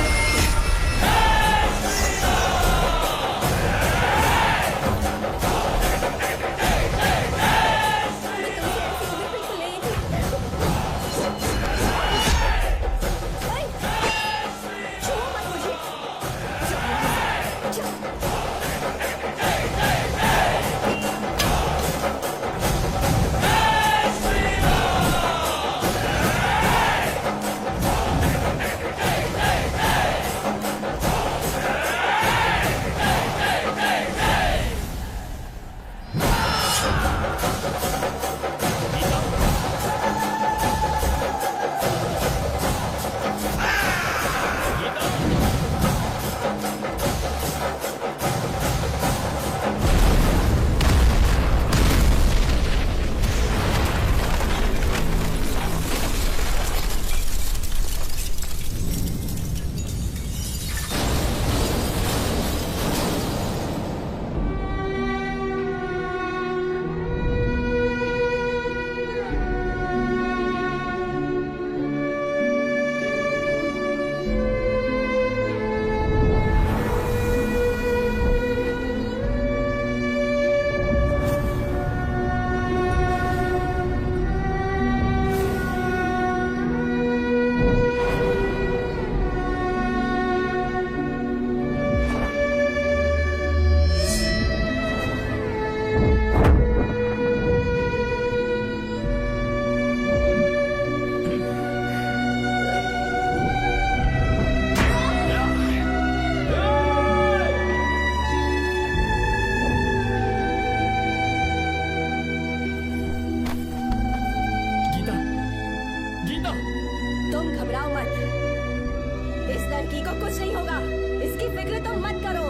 लड़की को कुछ नहीं होगा, इसकी फिक्र तो मत करो।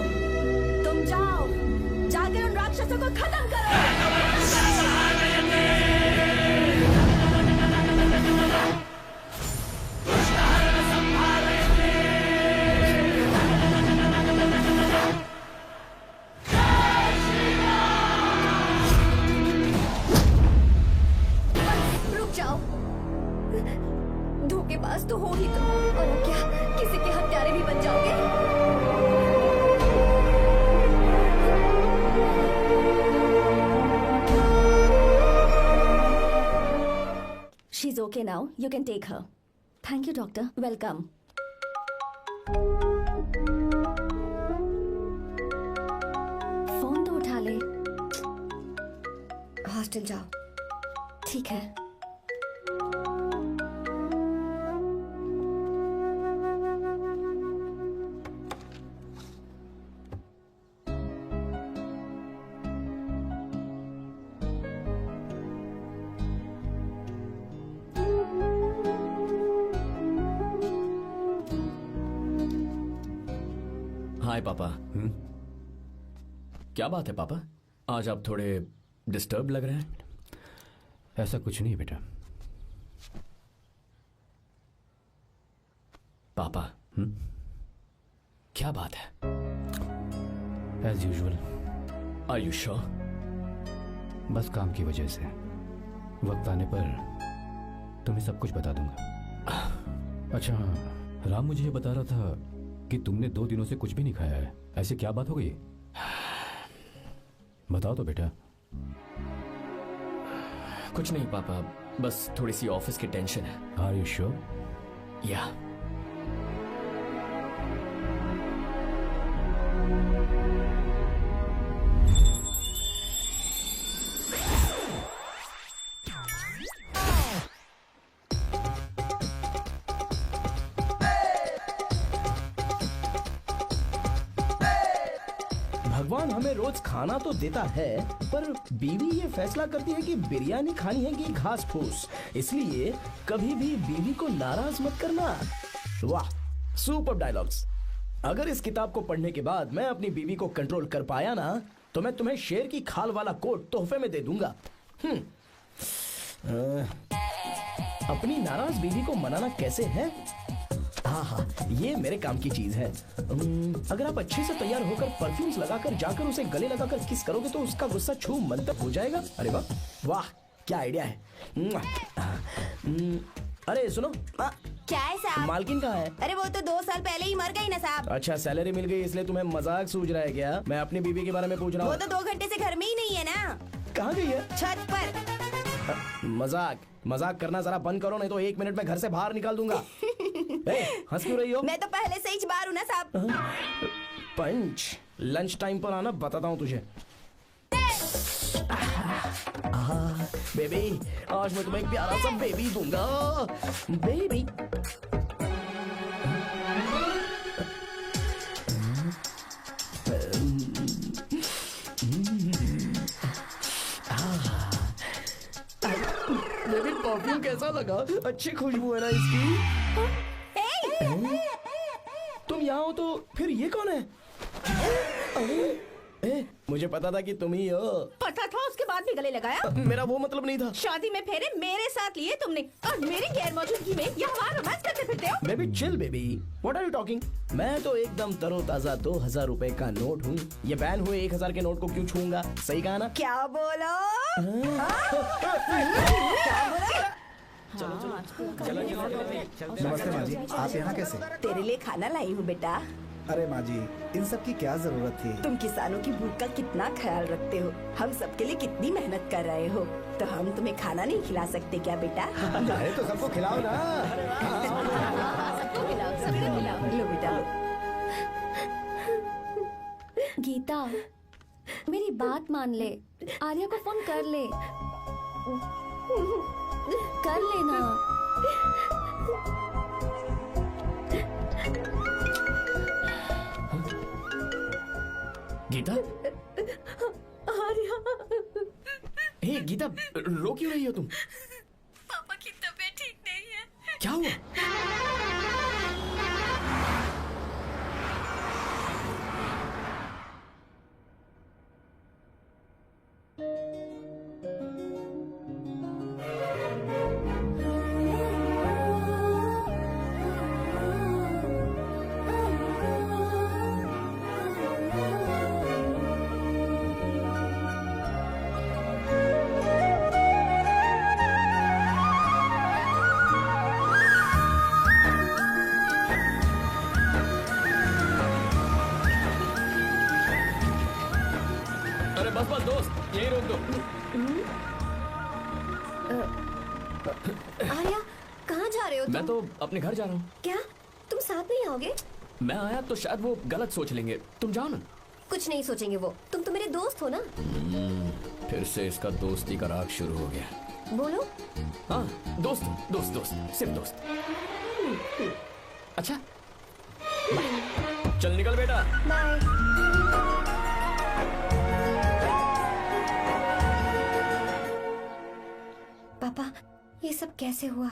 तुम जाओ, जाकर उन राक्षसों को खत्म करो। रुक जाओ, धोखेबाज तो हो ही तुम, और अब क्या किसी के हत्यारे भी बन जाओगे? She's okay now. You can take her. Thank you, doctor. Welcome. Phone तो उठा ले। हॉस्टल जाओ। ठीक है। हाय पापा। क्या बात है पापा, आज आप थोड़े डिस्टर्ब लग रहे हैं। ऐसा कुछ नहीं बेटा। पापा क्या बात है? As usual. Are you sure? बस काम की वजह से वक्त आने पर तुम्हें सब कुछ बता दूंगा। अच्छा हाँ, राम मुझे ये बता रहा था कि तुमने 2 दिनों से कुछ भी नहीं खाया है। ऐसे क्या बात हो गई? बताओ तो बेटा। कुछ नहीं पापा, बस थोड़ी सी ऑफिस की टेंशन है। Are you sure? या भगवान हमें रोज खाना तो देता है, पर बीवी ये फैसला करती है कि बिरयानी खानी है कि घास फूस। इसलिए कभी भी बीवी को नाराज मत करना। वाह, सुपर डायलॉग्स। अगर इस किताब को पढ़ने के बाद मैं अपनी बीवी को कंट्रोल कर पाया ना, तो मैं तुम्हें शेर की खाल वाला कोट तोहफे में दे दूंगा। अपनी नाराज बीवी को मनाना कैसे है? हाँ हाँ, ये मेरे काम की चीज है। अगर आप अच्छे से तैयार होकर परफ्यूम्स लगाकर जाकर उसे गले लगाकर किस करोगे तो उसका गुस्सा छू मंतर हो जाएगा। अरे वाह वाह, क्या आइडिया है। अरे सुनो, क्या है साहब? मालकिन कहाँ है? अरे वो तो 2 साल पहले ही मर गई ना साहब। अच्छा, सैलरी मिल गई इसलिए तुम्हें मजाक सूझ रहा है क्या? मैं अपनी बीवी के बारे में पूछ रहा हूँ। वो तो 2 घंटे से घर में ही नहीं है ना। कहाँ गई है? छत पर। मजाक करना जरा बंद करो, नहीं तो 1 मिनट में घर से बाहर निकाल दूंगा। हंस क्यों रही हो? मैं तो पहले से ही बाहर हूँ ना साहब। पंच, लंच टाइम पर आना, बताता हूँ तुझे। बेबी, आज मैं तुम्हें एक प्यारा सा बेबी दूंगा। बेबी बेबी, परफ्यूम कैसा लगा? अच्छी खुशबू है ना इसकी? तुम यहाँ हो तो फिर ये कौन है? मुझे पता था कि तुम ही हो। पता था, उसके बाद भी गले लगाया? मेरा वो मतलब नहीं था। शादी में फेरे मेरे साथ लिए तुमने और मेरी गैर मौजूदगी में यहाँ रोमांस करते फिरते हो। Baby chill baby, what are you talking? मैं तो एकदम तरोताजा 2000 रुपए का नोट हूँ। ये बैन हुए 1000 के नोट को क्यों छूंगा? सही कहा ना? क्या बोलो? नमस्ते माँ जी, आप यहाँ कैसे? तेरे लिए खाना लाई हूँ बेटा। अरे माँ जी, इन सब की क्या जरूरत थी? तुम किसानों की भूख का कितना ख्याल रखते हो, हम सबके लिए कितनी मेहनत कर रहे हो, तो हम तुम्हें खाना नहीं खिला सकते क्या बेटा? अरे तो सबको खिलाओ ना। सबको खिलाओ, सबको खिलाओ। लो बेटा लो। गीता, मेरी बात मान ले, आर्या को फोन कर ले। कर लेना। गीता? आर्या। हे गीता, रो क्यों रही हो तुम? पापा की तबीयत ठीक नहीं है। क्या हुआ? तो अपने घर जा रहा हूँ। क्या तुम साथ नहीं आओगे? मैं आया तो शायद वो गलत सोच लेंगे, तुम जाओ ना। कुछ नहीं सोचेंगे वो, तुम तो मेरे दोस्त हो ना। फिर से इसका दोस्ती का राग शुरू हो गया। बोलो। हाँ, दोस्त दोस्त दोस्त, सिर्फ दोस्त। अच्छा बाय। चल निकल बेटा। बाय। पापा ये सब कैसे हुआ?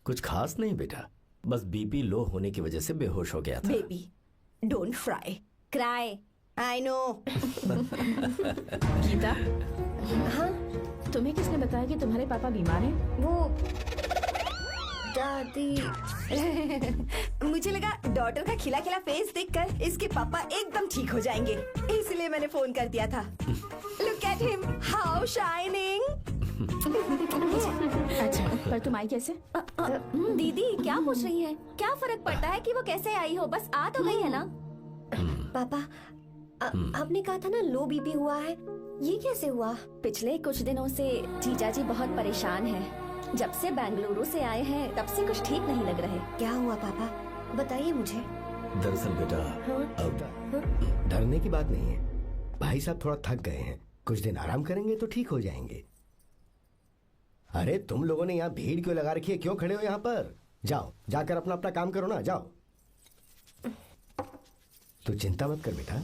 कुछ खास नहीं बेटा, बस बीपी लो होने की वजह से बेहोश हो गया था। Baby don't fry cry, I know. Geeta, हाँ तुम्हें किसने बताया कि तुम्हारे पापा बीमार हैं? वो दादी। मुझे लगा डॉटर का खिला खिला फेस देखकर इसके पापा एकदम ठीक हो जाएंगे, इसलिए मैंने फोन कर दिया था। Look at him, how shining. अच्छा, पर तुम आई कैसे? दीदी क्या पूछ रही है? क्या फर्क पड़ता है कि वो कैसे आई हो, बस आ तो गई है ना। पापा आपने कहा था ना लो बीपी हुआ है, ये कैसे हुआ? पिछले कुछ दिनों से जीजा जी बहुत परेशान हैं। जब से बेंगलुरु से आए हैं तब से कुछ ठीक नहीं लग रहे। क्या हुआ पापा, बताइए मुझे। दरअसल बेटा अब डरने की बात नहीं है, भाई साहब थोड़ा थक गए हैं, कुछ दिन आराम करेंगे तो ठीक हो जाएंगे। अरे तुम लोगों ने यहाँ भीड़ क्यों लगा रखी है, क्यों खड़े हो यहाँ पर? जाओ जाकर अपना अपना काम करो ना, जाओ। तू चिंता मत कर बेटा।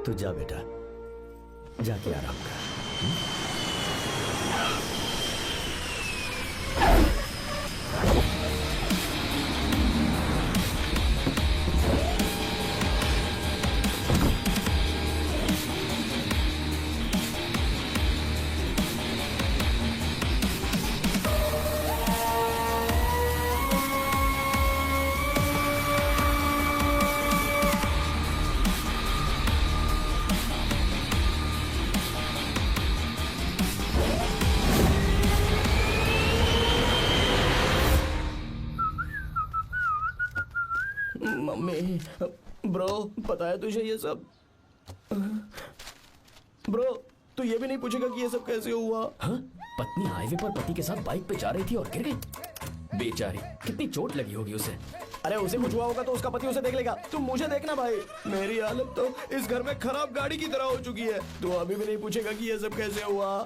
तू जा बेटा, जाके आराम कर। मम्मी, ब्रो पता है तुझे ये सब? ब्रो तू ये भी नहीं पूछेगा कि ये सब कैसे हुआ? हाँ? पत्नी हाईवे पर पति के साथ बाइक पे जा रही थी और गिर गई। बेचारी, कितनी चोट लगी होगी उसे। अरे उसे कुछ हुआ होगा तो उसका पति उसे देख लेगा, तुम मुझे देखना भाई। मेरी हालत तो इस घर में खराब गाड़ी की तरह हो चुकी है, तू अभी भी नहीं पूछेगा कि ये सब कैसे हुआ?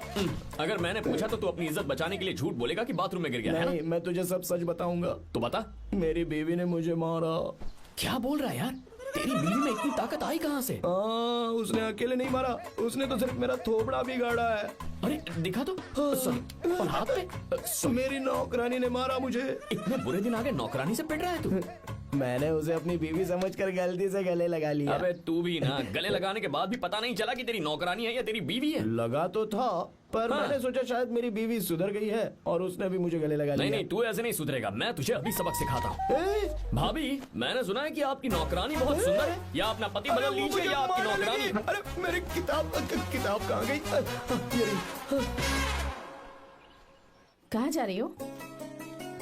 अगर मैंने पूछा तो तू अपनी इज्जत बचाने के लिए झूठ बोलेगा कि बाथरूम में गिर गया है नहीं, मैं तुझे सब सच बताऊंगा। तो बता। मेरी बीवी ने मुझे मारा। क्या बोल रहा है यार? तेरी बीवी में इतनी ताकत आई कहाँ से? उसने अकेले नहीं मारा, उसने तो सिर्फ मेरा थोबड़ा बिगाड़ा है। अरे दिखा तो। और हाथ पे? मेरी नौकरानी ने मारा मुझे। इतने बुरे दिन आ गए, नौकरानी से पिट रहा है तू? मैंने उसे अपनी बीवी समझकर गलती से गले लगा लिया। अबे तू भी ना, गले लगाने के बाद भी पता नहीं चला कि तेरी नौकरानी है या तेरी बीवी है। लगा तो था, पर मैंने सोचा शायद मेरी बीवी सुधर गई है और उसने भी मुझे गले लगा लिया। नहीं, तू ऐसे नहीं सुधरेगा, मैं तुझे अभी सबक सिखाता हूँ। भाभी, मैंने सुना है कि आपकी नौकरानी बहुत सुंदर है, या अपना पति बदल लीजिए या आपकी नौकरानी। अरे मेरी किताब कहाँ गई? कहाँ जा रही हो?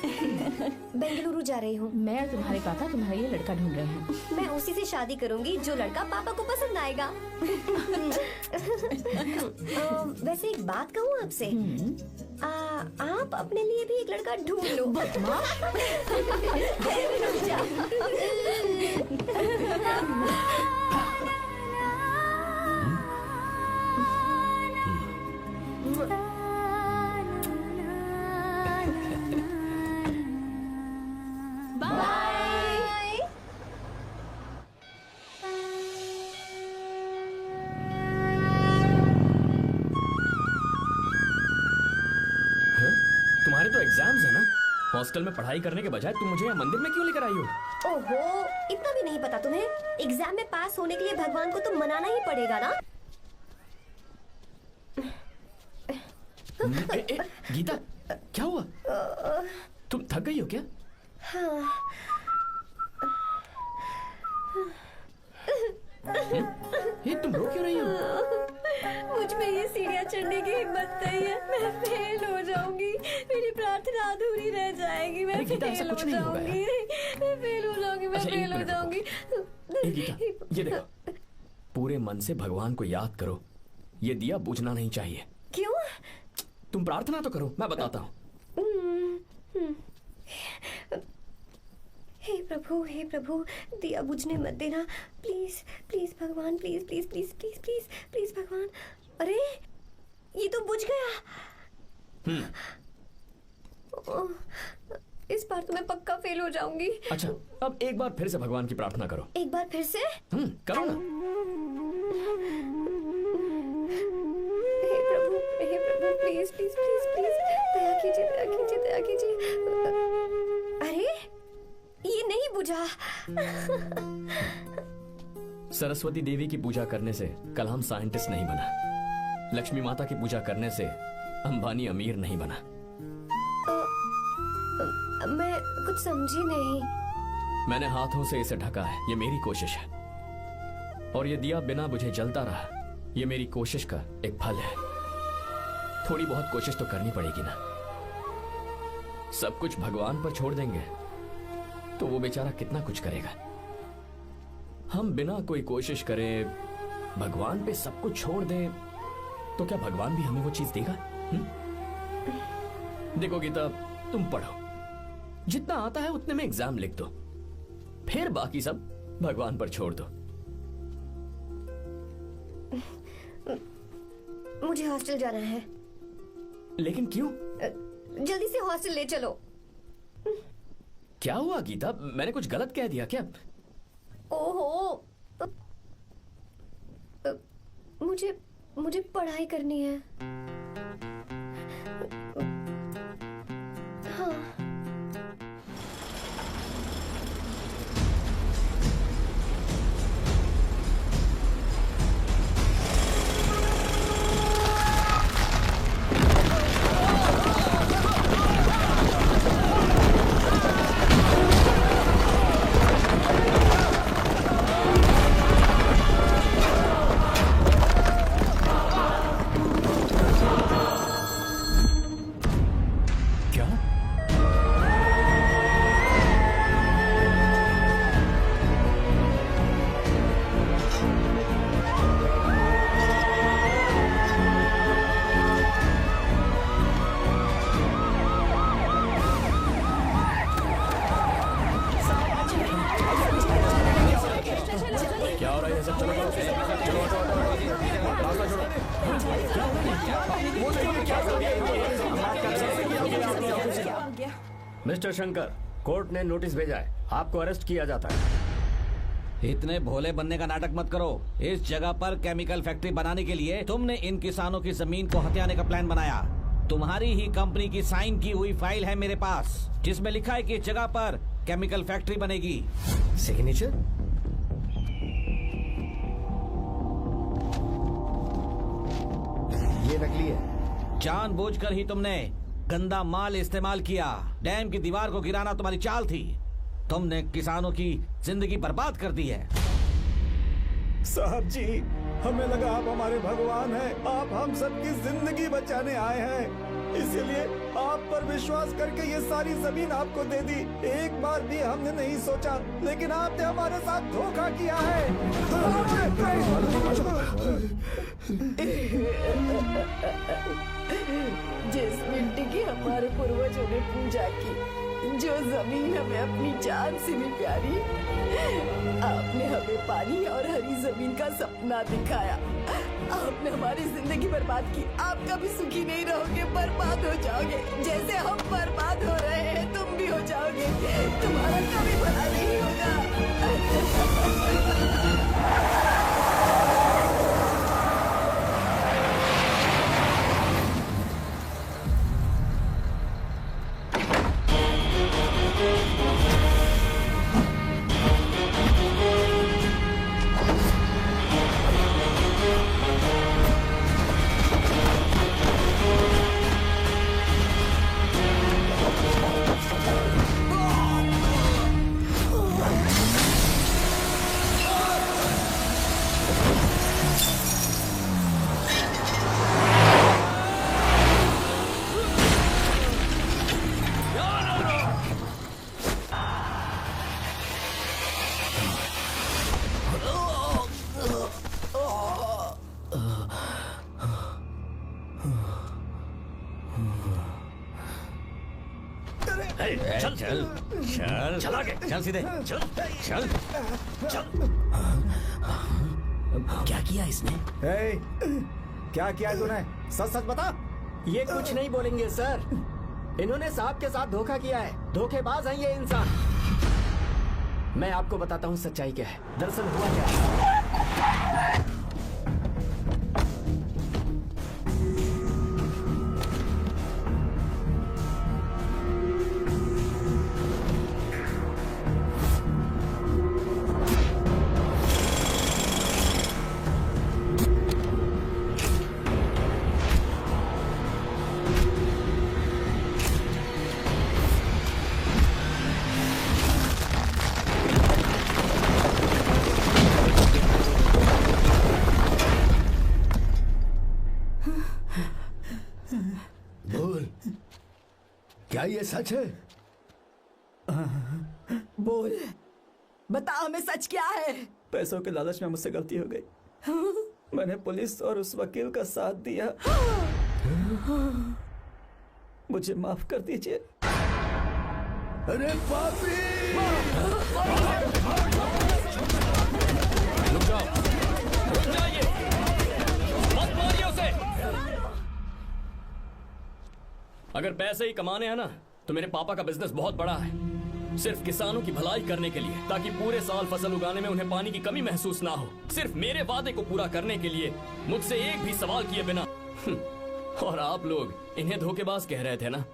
बेंगलुरु जा रही हूँ। मैं और तुम्हारे पापा तुम्हारे लिए लड़का ढूंढ रहे हैं। मैं उसी से शादी करूंगी जो लड़का पापा को पसंद आएगा। वैसे एक बात कहूँ आपसे, आप अपने लिए भी एक लड़का ढूंढ लो। तुम्हारे तो एग्जाम्स है ना? हॉस्टल में पढ़ाई करने के बजाय तुम मुझे यहाँ मंदिर में क्यों लेकर आई हो? ओहो, इतना भी नहीं पता तुम्हें? एग्जाम में पास होने के लिए भगवान को तो मनाना ही पड़ेगा ना। गीता, क्या हुआ? तुम थक गई हो क्या? हाँ। ये तुम रो क्यों रही हो? मुझ में ये सीढ़ियाँ चढ़ने की हिम्मत नहीं है, मैं फेल हो जाऊंगी, मेरी प्रार्थना अधूरी रह जाएगी, मैं फेल हो जाऊंगी, मैं फेल हो जाऊंगी, मैं फेल हो जाऊंगी। गीता, ये देखो, पूरे मन से भगवान को याद करो। ये दिया बुझना नहीं चाहिए। क्यों? तुम प्रार्थना तो करो, मैं बताता हूँ। हे प्रभु, दिया बुझने मत देना, प्लीज प्लीज भगवान, please please please please please please भगवान। अरे ये तो बुझ गया। इस बार तो मैं पक्का फेल हो जाऊंगी। अच्छा, अब एक बार फिर से भगवान की प्रार्थना करो। एक बार फिर से? करो ना। हे प्रभु प्लीज प्लीज प्लीज प्लीज दया कीजिए, दया कीजिए, दया कीजिए। अरे ये नहीं बुझा। सरस्वती देवी की पूजा करने से कलाम साइंटिस्ट नहीं बना। लक्ष्मी माता की पूजा करने से अंबानी अमीर नहीं बना। मैं कुछ समझी नहीं। मैंने हाथों से इसे ढका है, ये मेरी कोशिश है। और ये दिया बिना बुझे जलता रहा, ये मेरी कोशिश का एक फल है। थोड़ी बहुत कोशिश तो करनी पड़ेगी ना। सब कुछ भगवान पर छोड़ देंगे तो वो बेचारा कितना कुछ करेगा। हम बिना कोई कोशिश करे भगवान पे सब कुछ छोड़ दें तो क्या भगवान भी हमें वो चीज देगा? देखो गीता, तुम पढ़ो, जितना आता है उतने में एग्जाम लिख दो, फिर बाकी सब भगवान पर छोड़ दो। मुझे हॉस्टल जाना है। लेकिन क्यों? जल्दी से हॉस्टल ले चलो। क्या हुआ गीता, मैंने कुछ गलत कह दिया क्या? ओहो, मुझे पढ़ाई करनी है। हाँ। मिस्टर शंकर, कोर्ट ने नोटिस भेजा है, आपको अरेस्ट किया जाता है। इतने भोले बनने का नाटक मत करो। इस जगह पर केमिकल फैक्ट्री बनाने के लिए तुमने इन किसानों की जमीन को हथियाने का प्लान बनाया। तुम्हारी ही कंपनी की साइन की हुई फाइल है मेरे पास, जिसमें लिखा है कि इस जगह पर केमिकल फैक्ट्री बनेगी। सिग्नेचर? ये नकली है। जानबूझकर ही तुमने गंदा माल इस्तेमाल किया। डैम की दीवार को गिराना तुम्हारी चाल थी। तुमने किसानों की जिंदगी बर्बाद कर दी है। साहब जी, हमें लगा आप हमारे भगवान हैं, आप हम सबकी जिंदगी बचाने आए हैं, इसीलिए आप पर विश्वास करके ये सारी जमीन आपको दे दी। एक बार भी हमने नहीं सोचा, लेकिन आपने हमारे साथ धोखा किया है। जिस मिट्टी की हमारे पूर्वजों ने पूजा की, जो जमीन हमें अपनी जान से भी प्यारी, आपने हमें पानी और हरी जमीन का सपना दिखाया। आपने हमारी जिंदगी बर्बाद की। आप कभी सुखी नहीं रहोगे, बर्बाद हो जाओगे। जैसे हम बर्बाद हो रहे हैं तुम भी हो जाओगे। तुम्हारा कभी भला नहीं होगा। चल चल चल चल आगे, चल सीधे, चल चल चल। क्या किया इसने? ए, क्या किया तूने? सच सच बता। ये कुछ नहीं बोलेंगे सर। इन्होंने साहब के साथ धोखा किया है। धोखेबाज हैं ये इंसान। मैं आपको बताता हूँ सच्चाई क्या है। दरअसल हुआ क्या है। बोल, क्या ये सच है? बोल, बता हमें सच क्या है? पैसों के लालच में मुझसे गलती हो गई। मैंने पुलिस और उस वकील का साथ दिया। मुझे माफ कर दीजिए। अरे पापी! रुक जाओ, रुक जाइए, मत मारिए उसे। अगर पैसे ही कमाने हैं ना, तो मेरे पापा का बिजनेस बहुत बड़ा है, सिर्फ किसानों की भलाई करने के लिए, ताकि पूरे साल फसल उगाने में उन्हें पानी की कमी महसूस ना हो। सिर्फ मेरे वादे को पूरा करने के लिए मुझसे एक भी सवाल किए बिना। और आप लोग इन्हें धोखेबाज कह रहे थे ना?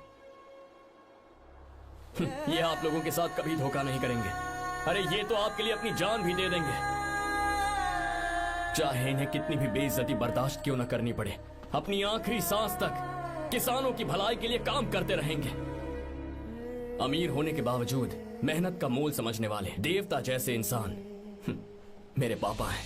ये आप लोगों के साथ कभी धोखा नहीं करेंगे। अरे ये तो आपके लिए अपनी जान भी दे देंगे, चाहे इन्हें कितनी भी बेइज्जती बर्दाश्त क्यों न करनी पड़े। अपनी आखिरी सांस तक किसानों की भलाई के लिए काम करते रहेंगे। अमीर होने के बावजूद मेहनत का मोल समझने वाले देवता जैसे इंसान मेरे पापा हैं।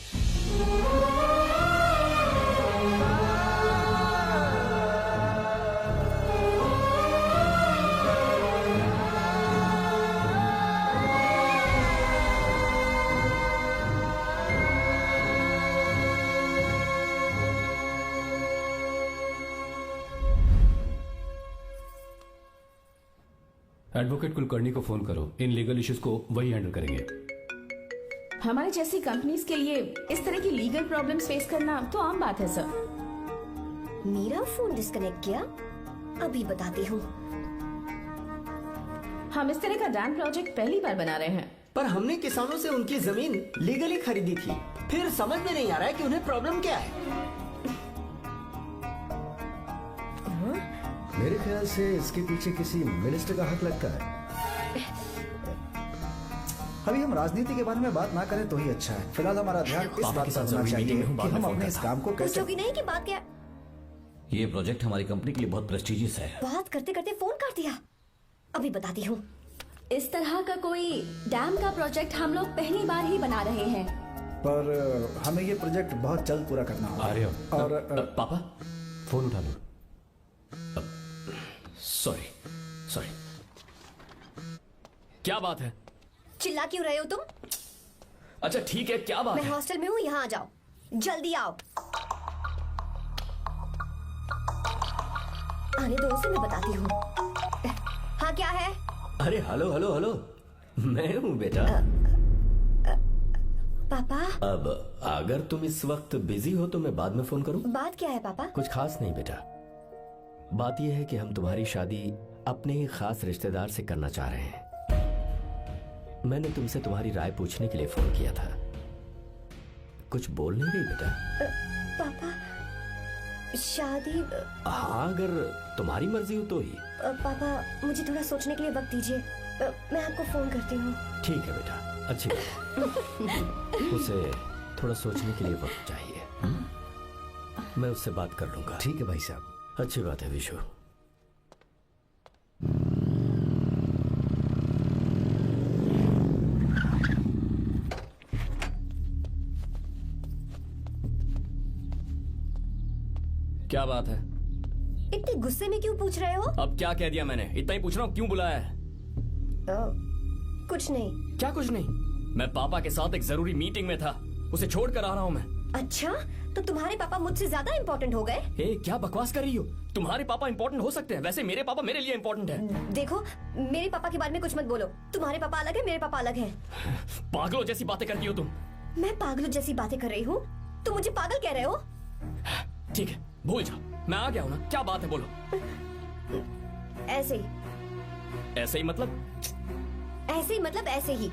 एडवोकेट कुलकर्णी को फोन करो। इन लीगल इश्यूज को वही हैंडल करेंगे। हमारी जैसी कंपनीज के लिए इस तरह की लीगल प्रॉब्लम्स फेस करना तो आम बात है सर। मेरा फोन डिस्कनेक्ट किया? अभी बताती हूँ। हम इस तरह का डैम प्रोजेक्ट पहली बार बना रहे हैं। पर हमने किसानों से उनकी जमीन लीगली खरीदी थी। फिर समझ में नहीं आ रहा है कि उन्हें प्रॉब्लम क्या है। मेरे ख्याल से इसके पीछे किसी मिनिस्टर का हाथ लगता है। अभी हम राजनीति के बारे में बात ना करें तो ही अच्छा है। फिलहाल हमारा ध्यान इस बात पर होना चाहिए कि हम अपने इस काम को कैसे। पूछोगी नहीं कि बात क्या? ये प्रोजेक्ट हमारी कंपनी के लिए बहुत प्रेस्टिजियस है। बात करते करते फोन काट दिया। अभी बताती हूँ। इस तरह का कोई डैम का प्रोजेक्ट हम लोग पहली बार ही बना रहे हैं। पर हमें ये प्रोजेक्ट बहुत जल्द पूरा करना होगा। आ रहे हो? और पापा फोन उठा लो। Sorry sorry. क्या बात है? चिल्ला क्यों रहे हो तुम? अच्छा ठीक है, क्या बात मैं है? हॉस्टल में हूँ, यहाँ आ जाओ, जल्दी आओ। आने दो उसे, मैं बताती हूँ। हाँ क्या है? अरे हेलो हेलो हेलो, मैं हूँ बेटा। पापा। अब अगर तुम इस वक्त बिजी हो तो मैं बाद में फोन करूँ? बात क्या है पापा? कुछ खास नहीं बेटा, बात यह है कि हम तुम्हारी शादी अपने ही खास रिश्तेदार से करना चाह रहे हैं। मैंने तुमसे तुम्हारी राय पूछने के लिए फोन किया था। कुछ बोल नहीं रही बेटा? पापा शादी। हाँ अगर तुम्हारी मर्जी हो तो ही। पापा मुझे थोड़ा सोचने के लिए वक्त दीजिए, मैं आपको फोन करती हूँ। ठीक है बेटा, अच्छी बात। उसे थोड़ा सोचने के लिए वक्त चाहिए। मैं उससे बात कर लूंगा। ठीक है भाई साहब। अच्छी बात है विशु। क्या बात है? इतने गुस्से में क्यों पूछ रहे हो? अब क्या कह दिया मैंने? इतना ही पूछ रहा हूँ, क्यों बुलाया है? कुछ नहीं। क्या कुछ नहीं? मैं पापा के साथ एक जरूरी मीटिंग में था, उसे छोड़ कर आ रहा हूँ मैं। अच्छा, तो तुम्हारे पापा मुझसे ज्यादा इम्पोर्टेंट हो गए? ए, क्या बकवास कर रही हो? तुम्हारे पापा इम्पोर्टेंट हो सकते हैं, वैसे मेरे पापा मेरे लिए इम्पोर्टेंट है। देखो, मेरे पापा के बारे में कुछ मत बोलो। तुम्हारे पापा अलग है, मेरे पापा अलग है। पागलों जैसी बातें करती हो तुम। मैं पागलों जैसी बातें कर रही हूँ? तुम मुझे पागल कह रहे हो? ठीक है, भूल जाओ, मैं आ गया हूँ ना। क्या बात है, बोलो। ऐसे ही। ऐसे ही मतलब? ऐसे ही मतलब ऐसे ही।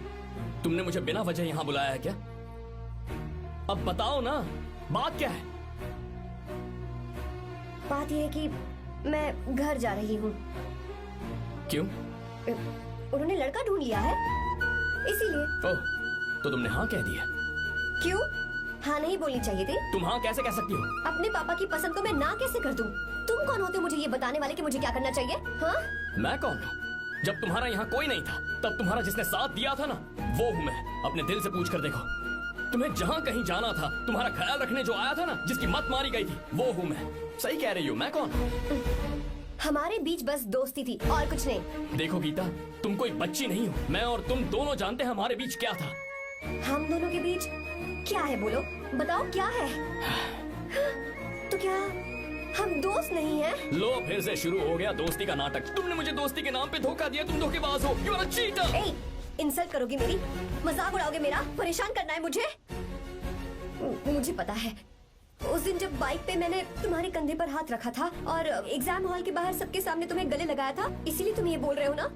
तुमने मुझे बिना वजह यहाँ बुलाया है क्या? अब बताओ ना, बात क्या है? बात यह है कि मैं घर जा रही हूँ। क्यों? उन्होंने लड़का ढूंढ लिया है, इसीलिए। ओह, तो तुमने हाँ कह दिया? क्यों? हाँ नहीं बोलनी चाहिए थी? तुम हाँ कैसे कह सकती हो? अपने पापा की पसंद को मैं ना कैसे कर दूं? तुम कौन होते हो मुझे ये बताने वाले कि मुझे क्या करना चाहिए? हाँ? मैं कौन हूँ? जब तुम्हारा यहाँ कोई नहीं था, तब तुम्हारा जिसने साथ दिया था ना, वो हूँ मैं। अपने दिल से पूछ कर देखो। तुम्हें जहाँ कहीं जाना था, तुम्हारा ख्याल रखने जो आया था ना, जिसकी मत मारी गई थी, वो हूँ मैं। सही कह रही हो, मैं कौन? हमारे बीच बस दोस्ती थी और कुछ नहीं। देखो गीता, तुम कोई बच्ची नहीं हो। मैं और तुम दोनों जानते हैं हमारे बीच क्या था। हम दोनों के बीच क्या है, बोलो, बताओ क्या है? तो क्या हम दोस्त नहीं हैं? लो, फिर से शुरू हो गया दोस्ती का नाटक। तुमने मुझे दोस्ती के नाम पे धोखा दिया। तुम धोखेबाज हो। You are a cheater। Insult करोगी मेरी? मजाक उड़ाओगे मेरा? परेशान करना है मुझे? मुझे पता है, उस दिन जब बाइक पे मैंने तुम्हारे कंधे पर हाथ रखा था और एग्जाम हॉल के बाहर सबके सामने तुम्हें गले लगाया था, इसीलिए तुम ये बोल रहे हो ना?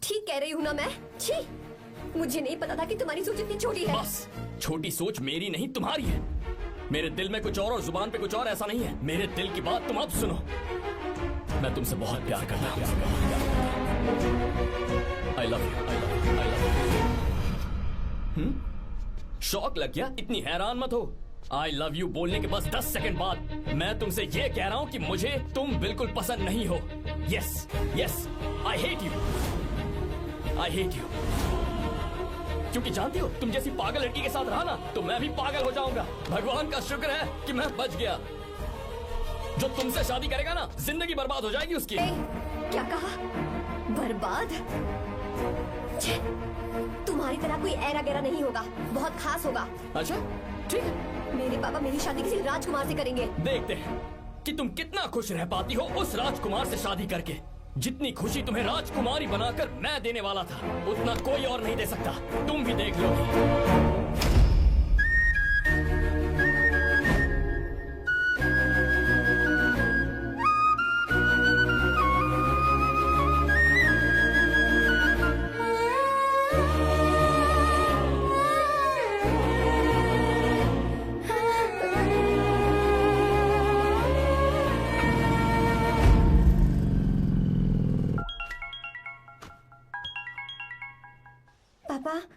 ठीक कह रही हूँ ना मैं? छी, मुझे नहीं पता था कि तुम्हारी सोच इतनी छोटी है। बस, छोटी सोच मेरी नहीं तुम्हारी है। मेरे दिल में कुछ और जुबान पे कुछ और, ऐसा नहीं है। मेरे दिल की बात तुम अब सुनो। मैं तुमसे बहुत प्यार करता हूँ। I love you, I love you, I love you. शौक लग गया? इतनी हैरान मत हो। आई लव यू बोलने के बस 10 सेकंड बाद मैं तुमसे ये कह रहा हूँ कि मुझे तुम बिल्कुल पसंद नहीं हो। Yes yes, I hate you, I hate you. क्योंकि जानती हो, तुम जैसी पागल लड़की के साथ रहा ना, तो मैं भी पागल हो जाऊंगा। भगवान का शुक्र है कि मैं बच गया। जो तुमसे शादी करेगा ना, जिंदगी बर्बाद हो जाएगी उसकी। क्या कहा? बर्बाद? तुम्हारी तरह कोई ऐरा गैरा नहीं होगा, बहुत खास होगा। अच्छा, ठीक है। मेरे पापा मेरी शादी किसी राजकुमार से करेंगे। देखते हैं कि तुम कितना खुश रह पाती हो उस राजकुमार से शादी करके। जितनी खुशी तुम्हें राजकुमारी बनाकर मैं देने वाला था, उतना कोई और नहीं दे सकता। तुम भी देख लोगी।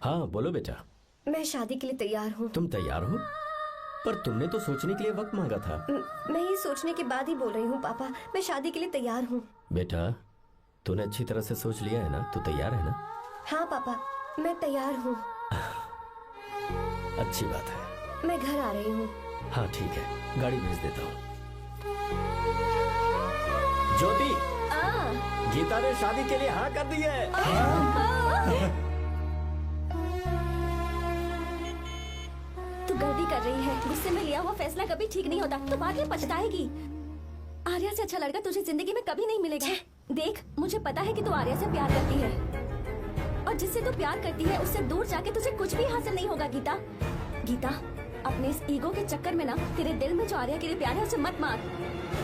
हाँ बोलो बेटा। मैं शादी के लिए तैयार हूँ। तुम तैयार हो? पर तुमने तो सोचने के लिए वक्त मांगा था। मैं ये सोचने के बाद ही बोल रही हूँ पापा, मैं शादी के लिए तैयार हूँ। बेटा, तूने अच्छी तरह से सोच लिया है ना? तू तैयार है ना? हाँ पापा, मैं तैयार हूँ। अच्छी बात है। मैं घर आ रही हूँ। हाँ ठीक है, गाड़ी भेज देता हूँ। ज्योति, गीता ने शादी के लिए हाँ कर दी है। तू गलती कर रही है। गुस्से में लिया हुआ फैसला कभी ठीक नहीं होता, तो बाद में पछताएगी। आर्या से अच्छा लड़का तुझे जिंदगी में कभी नहीं मिलेगा। देख, मुझे पता है कि तू आर्या से प्यार करती है, और जिससे तू प्यार करती है उससे दूर जाके तुझे कुछ भी हासिल नहीं होगा। गीता, गीता, अपने इस ईगो के चक्कर में ना तेरे दिल में जो आर्या के लिए प्यार है उसे मत मार।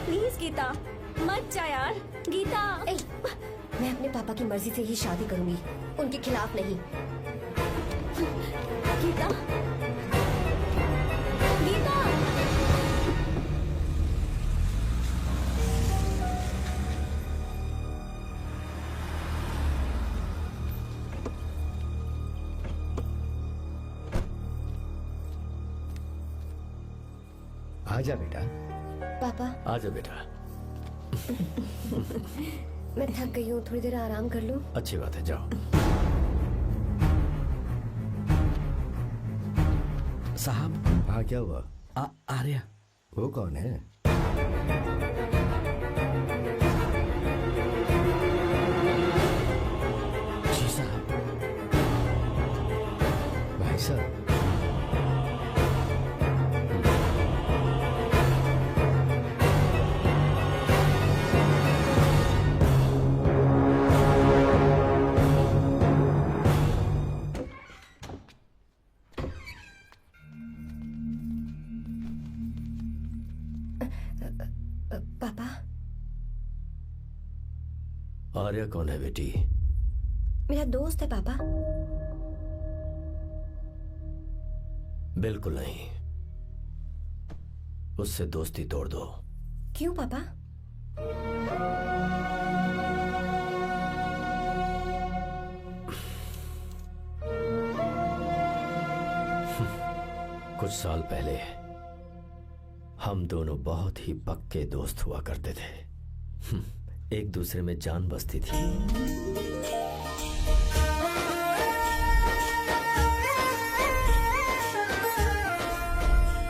प्लीज गीता, मत जा यार। गीता, मैं अपने पापा की मर्जी से ही शादी करूंगी, उनके खिलाफ नहीं। गीता, गीता। आजा बेटा। पापा। आजा बेटा। मैं थक गई हूँ, थोड़ी देर आराम कर लूँ। अच्छी बात है, जाओ। साहब। हाँ, क्या हुआ? आर्या। वो कौन है? जी साहब। भाई साहब, आर्या कौन है बेटी? मेरा दोस्त है पापा। बिल्कुल नहीं, उससे दोस्ती तोड़ दो। क्यों पापा? कुछ साल पहले हम दोनों बहुत ही पक्के दोस्त हुआ करते थे। एक दूसरे में जान बसती थी।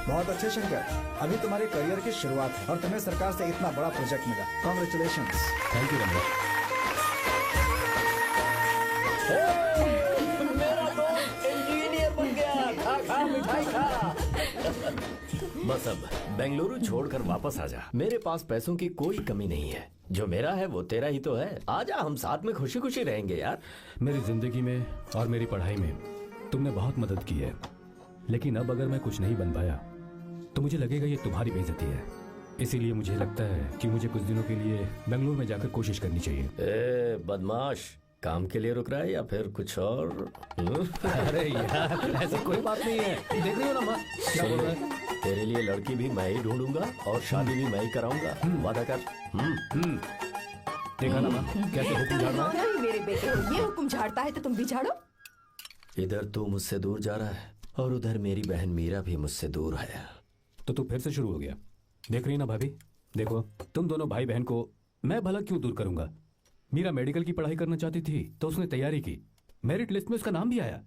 बहुत अच्छे शंकर, अभी तुम्हारे करियर की शुरुआत है और तुम्हें सरकार से इतना बड़ा प्रोजेक्ट मिला। कॉन्ग्रेचुलेशंस। Thank you Ramesh. मेरा दोस्त इंजीनियर बन गया। खा खा मिठाई खा। बस अब बेंगलुरु छोड़कर वापस आ जा। मेरे पास पैसों की कोई कमी नहीं है। जो मेरा है वो तेरा ही तो है। आजा, हम साथ में खुशी खुशी रहेंगे यार। मेरी जिंदगी में और मेरी पढ़ाई में तुमने बहुत मदद की है, लेकिन अब अगर मैं कुछ नहीं बन पाया तो मुझे लगेगा ये तुम्हारी बेइज्जती है। इसीलिए मुझे लगता है कि मुझे कुछ दिनों के लिए बेंगलुरु में जाकर कोशिश करनी चाहिए। ए बदमाश, काम के लिए रुक रहा है या फिर कुछ और? अरे यार, ऐसी कोई बात नहीं है। देख रही हो ना माँ, क्या बोल रहा है? तेरे लिए लड़की भी मैं ही ढूंढूंगा और शादी भी मैं ही कराऊंगा। वादा कर। देखा ना माँ, कैसे हुक्म झाड़ रहा है? नहीं मेरे बेटे हो, ये हुक्म झाड़ता है तो तुम भी झाड़ो। इधर तू मुझसे दूर जा रहा है और उधर मेरी बहन मीरा भी मुझसे दूर है। तो तू फिर से शुरू हो गया। देख रही ना भाभी, देखो तुम दोनों भाई बहन को मैं भला क्यों दूर करूंगा? मीरा मेडिकल की पढ़ाई करना चाहती थी तो उसने तैयारी की, मेरिट लिस्ट में उसका नाम भी आया,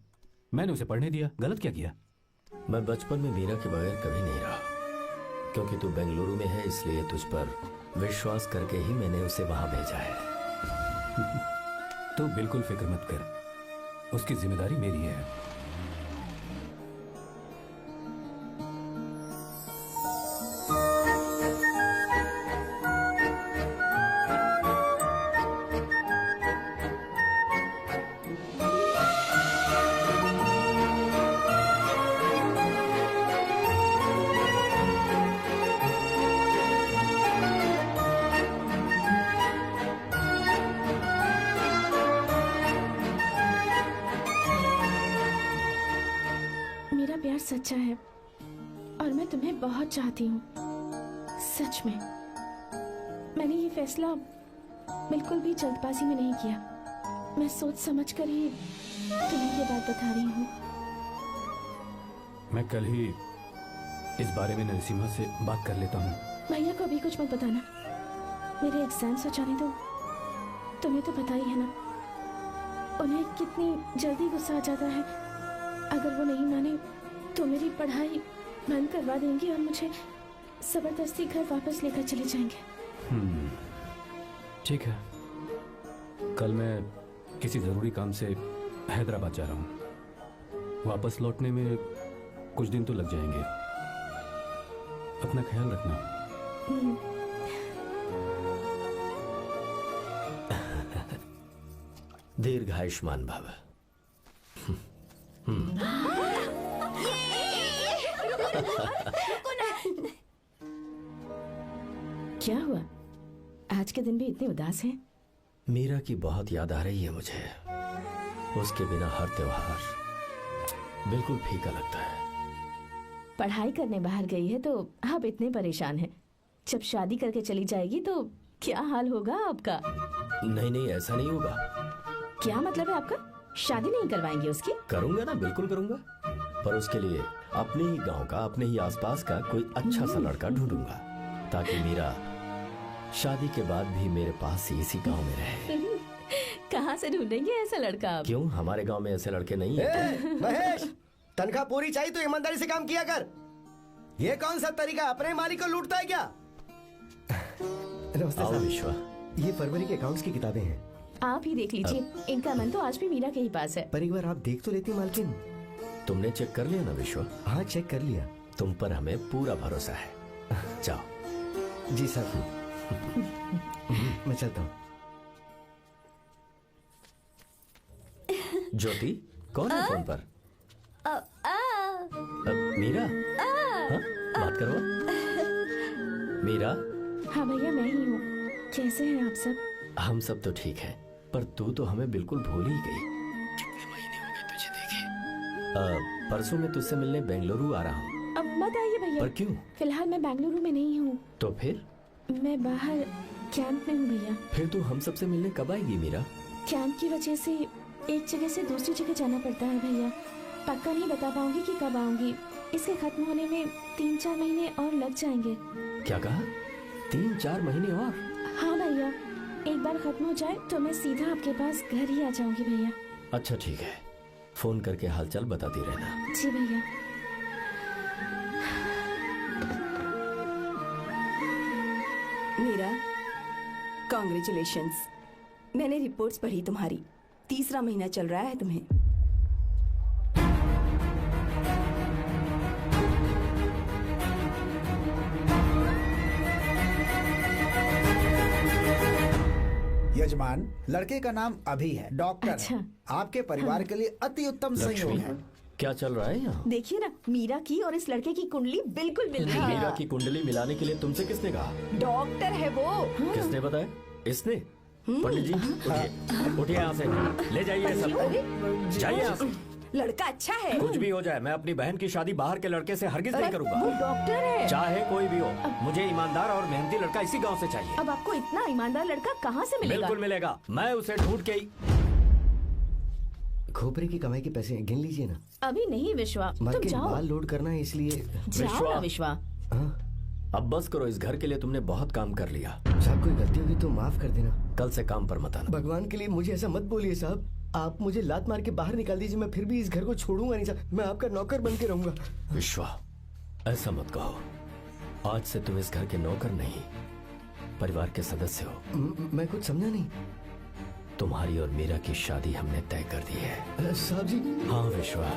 मैंने उसे पढ़ने दिया। गलत क्या किया? मैं बचपन में मीरा के बगैर कभी नहीं रहा। क्योंकि तू बेंगलुरु में है इसलिए तुझ पर विश्वास करके ही मैंने उसे वहां भेजा है। तो बिल्कुल फिक्र मत कर, उसकी जिम्मेदारी मेरी है। सच्चा है और मैं तुम्हें बहुत चाहती हूँ, सच में। मैंने ये फैसला बिल्कुल भी जल्दबाजी में नहीं किया। मैं सोच समझ कर ही तुम्हें ये बात बता रही हूँ। मैं कल ही इस बारे में नरसिम्हा से बात कर लेता हूँ। भैया को अभी कुछ मत बताना, मेरे एग्जाम्स हो जाने दो। तुम्हें तो पता ही है ना उन्हें कितनी जल्दी गुस्सा आ जाता है। अगर वो नहीं माने तो मेरी पढ़ाई बंद करवा देंगे और मुझे जबरदस्ती घर वापस लेकर चले जाएंगे। ठीक है, कल मैं किसी जरूरी काम से हैदराबाद जा रहा हूँ। वापस लौटने में कुछ दिन तो लग जाएंगे। अपना ख्याल रखना। दीर्घायुष्मान भव। क्या हुआ? आज के दिन भी इतने उदास हैं? मीरा की बहुत याद आ रही है मुझे। उसके बिना हर त्योहार बिल्कुल फीका लगता है। पढ़ाई करने बाहर गई है तो आप इतने परेशान हैं। जब शादी करके चली जाएगी तो क्या हाल होगा आपका? नहीं नहीं, ऐसा नहीं होगा। क्या मतलब है आपका? शादी नहीं करवाएंगे उसकी? करूंगा ना, बिल्कुल करूंगा। पर उसके लिए अपने ही गांव का, अपने ही आसपास का कोई अच्छा सा लड़का ढूंढूंगा ताकि मीरा शादी के बाद भी मेरे पास ही इसी गांव में रहे। कहाँ से ढूंढेंगे ऐसा लड़का आप? क्यों, हमारे गांव में ऐसे लड़के नहीं है? महेश, तनख्वाह पूरी चाहिए तो ईमानदारी से काम किया कर। ये कौन सा तरीका, अपने मालिक को लूटता है क्या? नमस्ते आओ साहब। विश्वा। ये फरवरी के अकाउंट्स की किताबें हैं। आप ही देख लीजिए, इनका मन तो आज भी मीरा के ही पास है। पर एक बार आप देख तो लेती मालकिन। तुमने चेक कर लिया ना विश्वा? हाँ, चेक कर लिया। तुम पर हमें पूरा भरोसा है। जाओ। जी सर। मैं चलता हूँ। ज्योति, कौन है फोन पर? मीरा? हाँ? बात करो। मीरा? हाँ भैया, मैं ही हूँ। कैसे हैं आप सब? हम सब तो ठीक है, पर तू तो हमें बिल्कुल भूल ही गई। कितने महीने हो गए तुझे देखे। परसों मैं तुझसे मिलने बेंगलुरु आ रहा हूँ। अब मत आइए भैया। पर क्यों? फिलहाल मैं बेंगलुरु में नहीं हूँ। तो फिर? मैं बाहर कैंप में हूँ भैया। फिर तू हम सबसे मिलने कब आएगी मीरा? कैंप की वजह से एक जगह से दूसरी जगह जाना पड़ता है भैया। पक्का नहीं बता पाऊंगी कि कब आऊंगी। इसके खत्म होने में 3-4 महीने और लग जाएंगे। क्या कहा? 3-4 महीने और? हाँ भैया, एक बार खत्म हो जाए तो मैं सीधा आपके पास घर ही आ जाऊंगी भैया। अच्छा ठीक है, फोन करके हालचाल बताती रहना। जी भैया। मीरा, कॉन्ग्रेचुलेशंस। मैंने रिपोर्ट्स पढ़ी तुम्हारी। 3रा महीना चल रहा है तुम्हें। यजमान, लड़के का नाम अभी है, डॉक्टर है। आपके परिवार के लिए अति उत्तम संयोग है। क्या चल रहा है यहाँ? देखिए ना, मीरा की और इस लड़के की कुंडली बिल्कुल मिल रही है। मीरा की कुंडली मिलाने के लिए तुमसे किसने कहा? डॉक्टर है वो। किसने बताया? इसने? पंडित जी उठिए, उठिए यहाँ से, ले जाइए सब, जाइए यहाँ से। लड़का अच्छा है। कुछ भी हो जाए, मैं अपनी बहन की शादी बाहर के लड़के से हरगिज नहीं करूंगा। वो डॉक्टर है। चाहे कोई भी हो, मुझे ईमानदार और मेहनती लड़का इसी गांव से चाहिए। अब आपको इतना ईमानदार लड़का कहाँ से मिलेगा? बिल्कुल मिलेगा, मैं उसे ढूंढ के ही। खोपरे की कमाई के पैसे गिन लीजिए ना। अभी नहीं विश्वा, तुम जाओ। बाल लोड करना है इसलिए। जाओ ना विश्वा। अब बस करो, इस घर के लिए तुमने बहुत काम कर लिया। साहब कोई गलती होगी तो माफ कर देना। कल से काम पर मत आना। भगवान के लिए मुझे ऐसा मत बोलिए साहब। आप मुझे लात मार के बाहर निकाल दीजिए, मैं फिर भी इस घर को छोड़ूंगा नहीं साहब। मैं आपका नौकर बन के रहूंगा। विश्वा, ऐसा मत कहो। आज से तुम इस घर के नौकर नहीं, परिवार के सदस्य हो। मैं कुछ समझा नहीं। तुम्हारी और मीरा की शादी हमने तय कर दी है। साहब जी। हाँ विश्वा।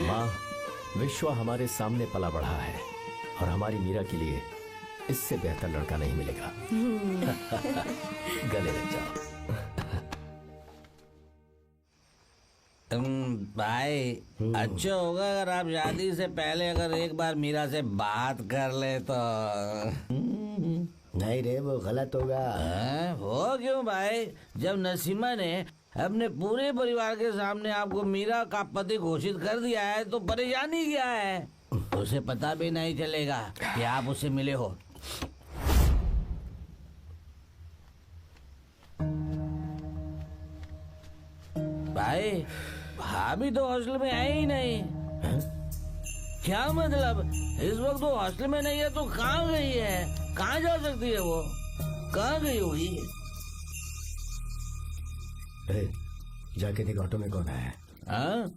माँ, विश्वा हमारे सामने पला बढ़ा है और हमारी मीरा के लिए इससे बेहतर लड़का नहीं मिलेगा। गले लग जाओ। भाई अच्छा होगा अगर आप शादी से पहले अगर एक बार मीरा से बात कर ले तो। नहीं रे, वो गलत होगा। हो क्यों भाई? जब नसीमा ने अपने पूरे परिवार के सामने आपको मीरा का पति घोषित कर दिया है तो परेशानी क्या है? उसे पता भी नहीं चलेगा कि आप उससे मिले हो। भाई भाभी तो हॉस्टल में है ही नहीं। क्या मतलब? इस वक्त वो हॉस्टल में नहीं है तो कहाँ गई है? कहाँ जा सकती है वो? कहाँ गई होगी? जाके देख ऑटो में कौन है। हाँ?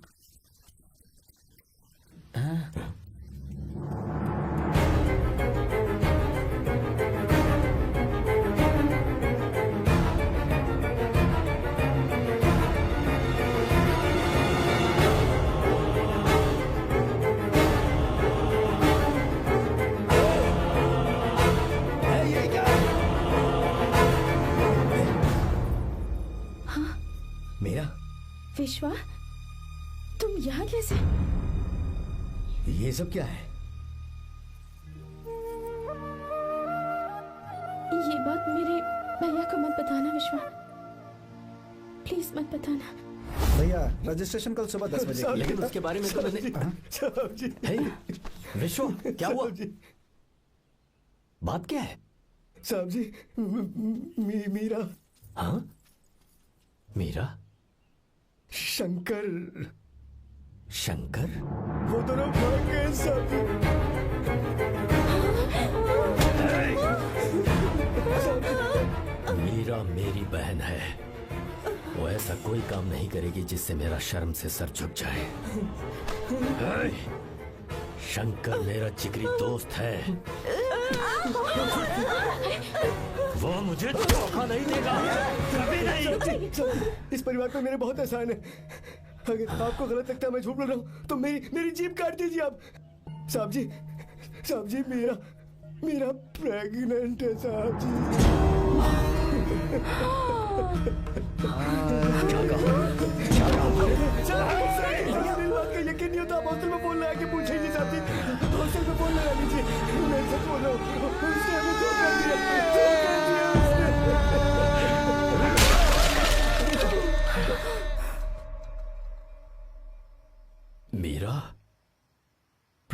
मेरा विश्वा, तुम यहाँ कैसे? ये सब क्या है? ये बात मेरे भैया को मत बताना विश्वा, प्लीज मत बताना। भैया रजिस्ट्रेशन कल सुबह 10 बजे। लेकिन उसके बारे में तो मैंने। विश्व, क्या हुआ? बात क्या है? साहब जी, मीरा। हाँ, मीरा? शंकर। शंकर? वो दोनों भाग गए साहब जी। मीरा मेरी बहन है, वो ऐसा कोई काम नहीं करेगी जिससे मेरा शर्म से सर झुक जाए। शंकर मेरा जिगरी दोस्त है, वो मुझे धोखा नहीं देगा, कभी नहीं। इस परिवार पे मेरे बहुत एहसान है। अगर आपको गलत लगता है मैं झूठ बोल रहा हूँ तो मेरी जीभ काट दीजिए आप। साहब जी मेरा प्रेग्नेंट है साहब जी। मेरी बात का यकीन नहीं होता। आप हॉस्टल में फोन लगा के पूछे नहीं साहब जी। हॉस्टल में फोन लगा लीजिए, मैं सच बोल रहा हूँ। उसने हमें धोखा दिया।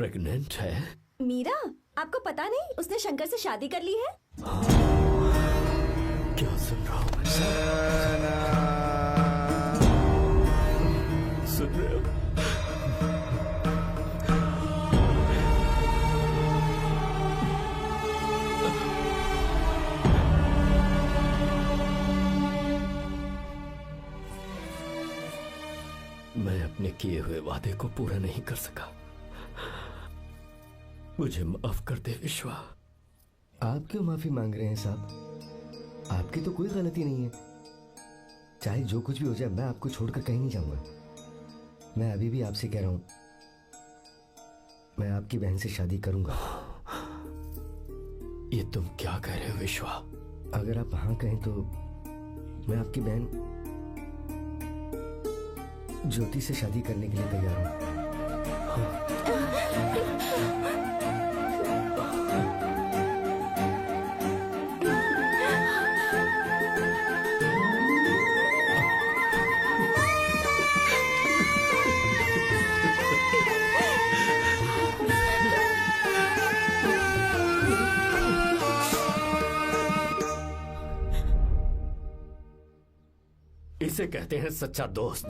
प्रेग्नेंट है? मीरा, आपको पता नहीं उसने शंकर से शादी कर ली है? क्या सुन रहा हूँ मैं? सुन रहे हो? मैं अपने किए हुए वादे को पूरा नहीं कर सका। मुझे माफ कर दे विश्वा। आप क्यों माफी मांग रहे हैं साहब? आपकी तो कोई गलती नहीं है। चाहे जो कुछ भी हो जाए, मैं आपको छोड़कर कहीं नहीं जाऊंगा। मैं अभी भी आपसे कह रहा हूं, मैं आपकी बहन से शादी करूंगा। ये तुम क्या कह रहे हो विश्वा? अगर आप हाँ कहें तो मैं आपकी बहन ज्योति से शादी करने के लिए तैयार हूं। इसे कहते हैं सच्चा दोस्त।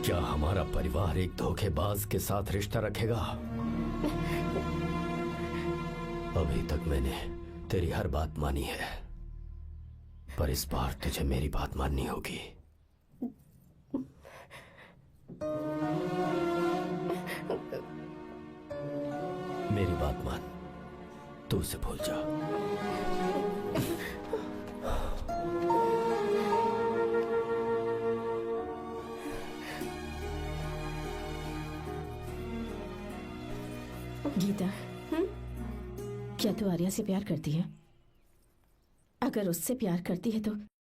क्या हमारा परिवार एक धोखेबाज के साथ रिश्ता रखेगा? अभी तक मैंने तेरी हर बात मानी है, पर इस बार तुझे मेरी बात माननी होगी। मेरी बात मान, तू उसे भूल जा। गीता, क्या तू आर्या से प्यार करती है? अगर उससे प्यार करती है तो